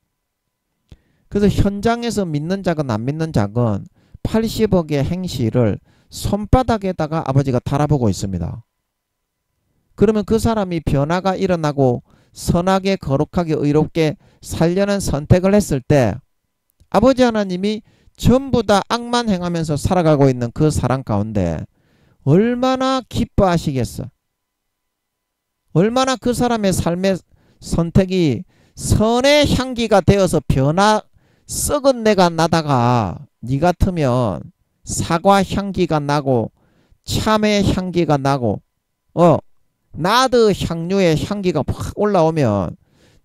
그래서 현장에서 믿는 자건 안 믿는 자건 80억의 행실을 손바닥에다가 아버지가 달아보고 있습니다. 그러면 그 사람이 변화가 일어나고 선하게 거룩하게 의롭게 살려는 선택을 했을 때 아버지 하나님이 전부 다 악만 행하면서 살아가고 있는 그 사람 가운데 얼마나 기뻐하시겠어. 얼마나 그 사람의 삶의 선택이 선의 향기가 되어서 썩은 내가 나다가 니 같으면 사과 향기가 나고 참외 향기가 나고 나드 향료의 향기가 확 올라오면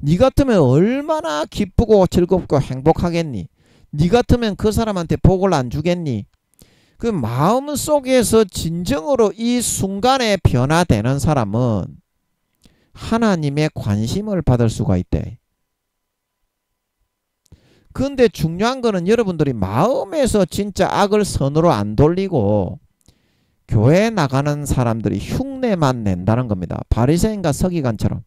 니 같으면 얼마나 기쁘고 즐겁고 행복하겠니. 니 같으면 그 사람한테 복을 안 주겠니. 그 마음 속에서 진정으로 이 순간에 변화되는 사람은 하나님의 관심을 받을 수가 있대. 근데 중요한 거는 여러분들이 마음에서 진짜 악을 선으로 안 돌리고 교회에 나가는 사람들이 흉내만 낸다는 겁니다. 바리새인과 서기관처럼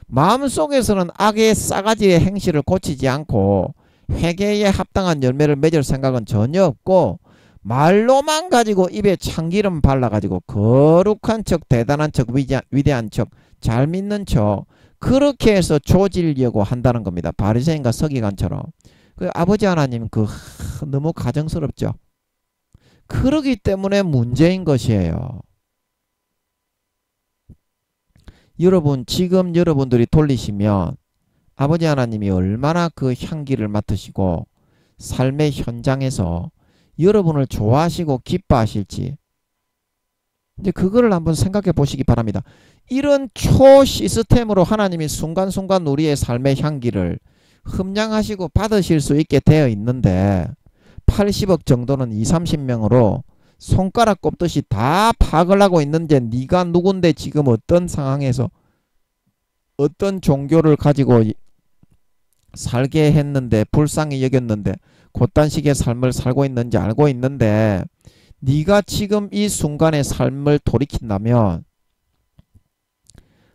마음속에서는 악의 싸가지의 행실을 고치지 않고 회개에 합당한 열매를 맺을 생각은 전혀 없고 말로만 가지고 입에 참기름 발라가지고 거룩한 척, 대단한 척, 위대한 척, 잘 믿는 척 그렇게 해서 조지려고 한다는 겁니다. 바리새인과 서기관처럼. 그 아버지 하나님 너무 가정스럽죠. 그러기 때문에 문제인 것이에요. 여러분 지금 여러분들이 돌리시면 아버지 하나님이 얼마나 그 향기를 맡으시고 삶의 현장에서 여러분을 좋아하시고 기뻐하실지 이제 그거를 한번 생각해 보시기 바랍니다. 이런 초시스템으로 하나님이 순간순간 우리의 삶의 향기를 흠량하시고 받으실 수 있게 되어 있는데 80억 정도는 20-30명으로 손가락 꼽듯이 다 파악을 하고 있는데 네가 누군데 지금 어떤 상황에서 어떤 종교를 가지고 살게 했는데 불쌍히 여겼는데 그딴 식의 삶을 살고 있는지 알고 있는데 네가 지금 이 순간의 삶을 돌이킨다면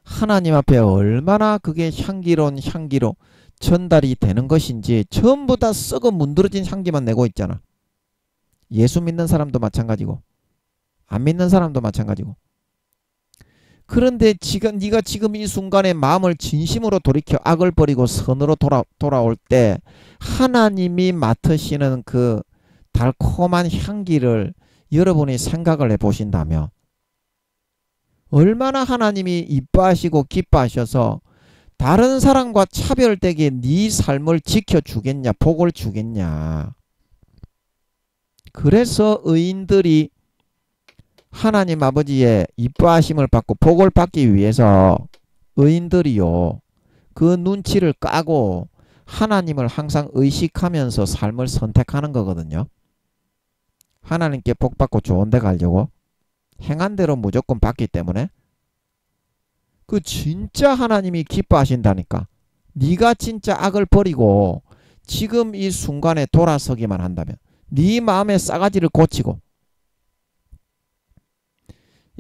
하나님 앞에 얼마나 그게 향기로운 향기로 전달이 되는 것인지 전부 다 썩어 문드러진 향기만 내고 있잖아. 예수 믿는 사람도 마찬가지고 안 믿는 사람도 마찬가지고. 그런데 네가 지금 이 순간에 마음을 진심으로 돌이켜 악을 버리고 선으로 돌아올 때 하나님이 맡으시는 그 달콤한 향기를 여러분이 생각을 해보신다면 얼마나 하나님이 이뻐하시고 기뻐하셔서 다른 사람과 차별되게 네 삶을 지켜주겠냐, 복을 주겠냐. 그래서 의인들이 하나님 아버지의 이뻐하심을 받고 복을 받기 위해서 의인들이요 그 눈치를 까고 하나님을 항상 의식하면서 삶을 선택하는 거거든요. 하나님께 복 받고 좋은 데 가려고 행한 대로 무조건 받기 때문에 그 진짜 하나님이 기뻐하신다니까. 네가 진짜 악을 버리고 지금 이 순간에 돌아서기만 한다면 네 마음의 싸가지를 고치고.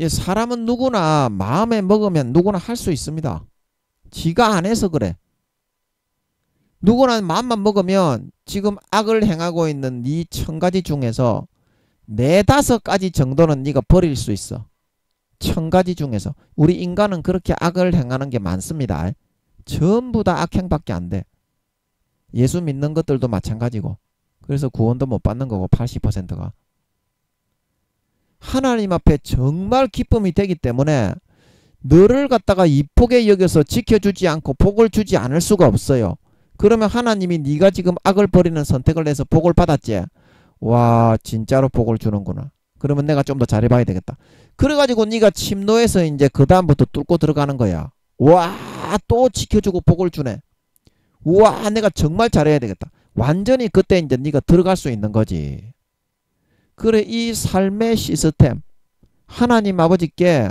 사람은 누구나 마음에 먹으면 누구나 할 수 있습니다. 지가 안 해서 그래. 누구나 마음만 먹으면 지금 악을 행하고 있는 네 1000가지 중에서 4-5가지 정도는 네가 버릴 수 있어. 1000가지 중에서. 우리 인간은 그렇게 악을 행하는 게 많습니다. 전부 다 악행밖에 안 돼. 예수 믿는 것들도 마찬가지고. 그래서 구원도 못 받는 거고 80%가. 하나님 앞에 정말 기쁨이 되기 때문에 너를 갖다가 이쁘게 여겨서 지켜주지 않고 복을 주지 않을 수가 없어요. 그러면 하나님이 네가 지금 악을 버리는 선택을 해서 복을 받았지. 와 진짜로 복을 주는구나. 그러면 내가 좀 더 잘해봐야 되겠다. 그래가지고 네가 침노해서 이제 그 다음부터 뚫고 들어가는 거야. 와, 또 지켜주고 복을 주네. 와, 내가 정말 잘해야 되겠다. 완전히 그때 이제 네가 들어갈 수 있는 거지. 그래, 이 삶의 시스템, 하나님 아버지께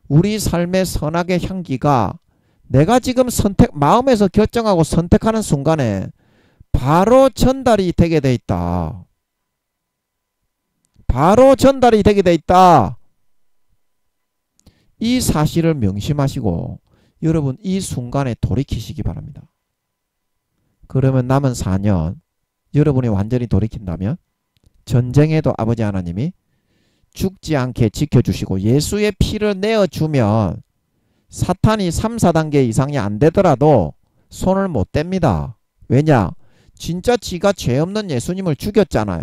우리 삶의 선악의 향기가 내가 지금 마음에서 결정하고 선택하는 순간에 바로 전달이 되게 돼 있다. 바로 전달이 되게 돼 있다. 이 사실을 명심하시고 여러분 이 순간에 돌이키시기 바랍니다. 그러면 남은 4년 여러분이 완전히 돌이킨다면 전쟁에도 아버지 하나님이 죽지 않게 지켜주시고 예수의 피를 내어주면 사탄이 3, 4단계 이상이 안 되더라도 손을 못 댑니다. 왜냐? 진짜 지가 죄 없는 예수님을 죽였잖아요.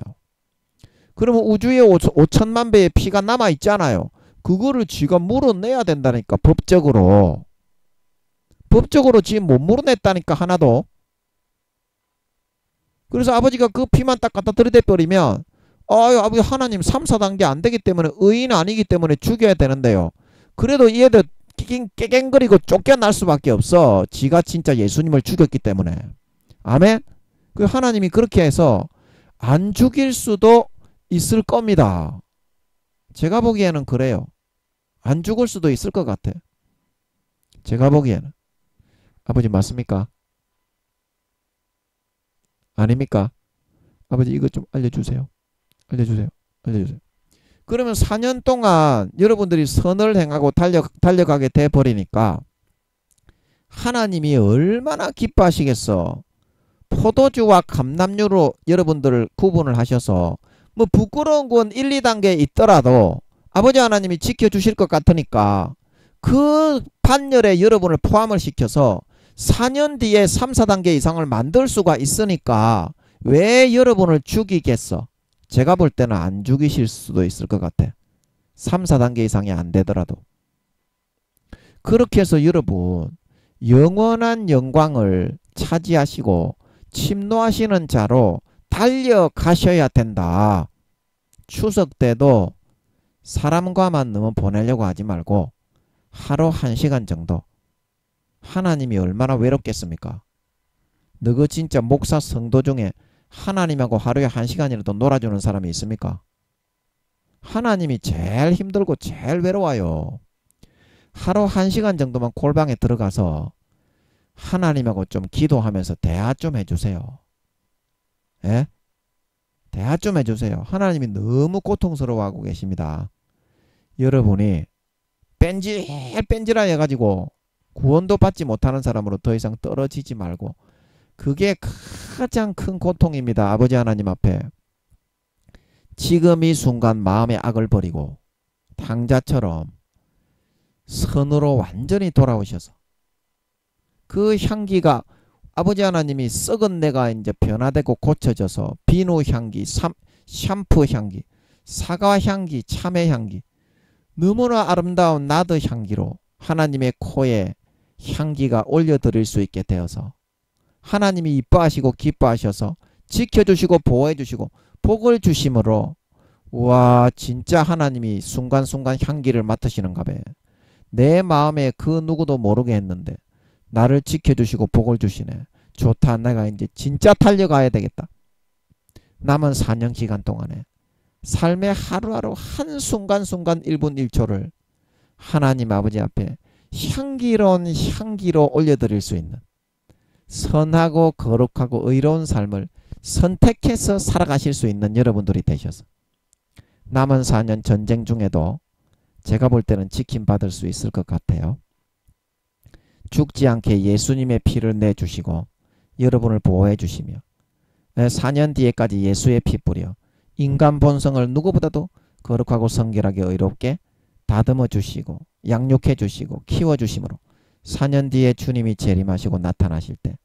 그러면 우주에 5천만 배의 피가 남아있잖아요. 그거를 지가 물어내야 된다니까. 법적으로 지금 못 물어냈다니까 하나도. 그래서 아버지가 그 피만 딱 갖다 들이대버리면 아유 아버지 하나님 3, 4단계 안 되기 때문에 의인 아니기 때문에 죽여야 되는데요. 그래도 얘들 깨갱거리고 쫓겨날 수밖에 없어. 지가 진짜 예수님을 죽였기 때문에. 아멘. 그 하나님이 그렇게 해서 안 죽일 수도 있을 겁니다. 제가 보기에는 그래요. 안 죽을 수도 있을 것 같아. 제가 보기에는. 아버지 맞습니까? 아닙니까? 아버지 이거 좀 알려주세요. 알려주세요. 그러면 4년 동안 여러분들이 선을 행하고 달려가게 돼버리니까 하나님이 얼마나 기뻐하시겠어. 포도주와 감람류로 여러분들을 구분을 하셔서 뭐 부끄러운 건 1, 2단계에 있더라도 아버지 하나님이 지켜주실 것 같으니까 그 판열에 여러분을 포함을 시켜서 4년 뒤에 3, 4단계 이상을 만들 수가 있으니까 왜 여러분을 죽이겠어? 제가 볼 때는 안 죽이실 수도 있을 것 같아. 3, 4단계 이상이 안 되더라도. 그렇게 해서 여러분 영원한 영광을 차지하시고 침노하시는 자로 달려가셔야 된다. 추석 때도 사람과만 너무 보내려고 하지 말고 하루 1시간 정도. 하나님이 얼마나 외롭겠습니까? 너그 진짜 목사 성도 중에 하나님하고 하루에 1시간이라도 놀아주는 사람이 있습니까? 하나님이 제일 힘들고 제일 외로워요. 하루 1시간 정도만 골방에 들어가서 하나님하고 좀 기도하면서 대화 좀 해주세요. 예? 대화 좀 해주세요. 하나님이 너무 고통스러워하고 계십니다. 여러분이 뺀질뺀질하 해가지고 구원도 받지 못하는 사람으로 더 이상 떨어지지 말고 그게 가장 큰 고통입니다. 아버지 하나님 앞에 지금 이 순간 마음의 악을 버리고 탕자처럼 선으로 완전히 돌아오셔서 그 향기가 아버지 하나님이 썩은 내가 이제 변화되고 고쳐져서 비누 향기, 샴푸 향기, 사과 향기, 참외 향기 너무나 아름다운 나드 향기로 하나님의 코에 향기가 올려드릴 수 있게 되어서 하나님이 이뻐하시고 기뻐하셔서 지켜주시고 보호해주시고 복을 주심으로 와 진짜 하나님이 순간순간 향기를 맡으시는가 봐. 내 마음에 그 누구도 모르게 했는데 나를 지켜주시고 복을 주시네. 좋다. 내가 이제 진짜 달려가야 되겠다. 남은 4년 기간 동안에 삶의 하루하루 한순간순간 1분 1초를 하나님 아버지 앞에 향기로운 향기로 올려드릴 수 있는 선하고 거룩하고 의로운 삶을 선택해서 살아가실 수 있는 여러분들이 되셔서 남은 4년 전쟁 중에도 제가 볼 때는 지킴받을 수 있을 것 같아요. 죽지 않게 예수님의 피를 내주시고 여러분을 보호해 주시며 4년 뒤에까지 예수의 피 뿌려 인간 본성을 누구보다도 거룩하고 성결하게 의롭게 다듬어 주시고 양육해 주시고 키워 주심으로 4년 뒤에 주님이 재림하시고 나타나실 때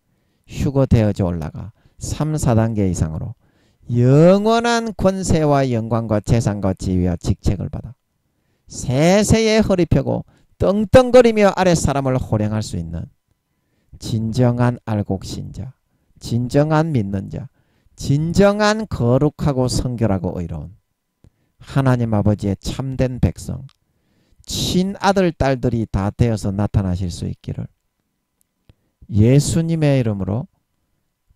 휴거되어져 올라가 3, 4단계 이상으로 영원한 권세와 영광과 재산과 지위와 직책을 받아 세세에 허리 펴고 떵떵거리며 아랫사람을 호령할 수 있는 진정한 알곡신자, 진정한 믿는 자, 진정한 거룩하고 성결하고 의로운 하나님 아버지의 참된 백성, 친아들 딸들이 다 되어서 나타나실 수 있기를 예수님의 이름으로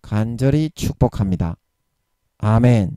간절히 축복합니다. 아멘.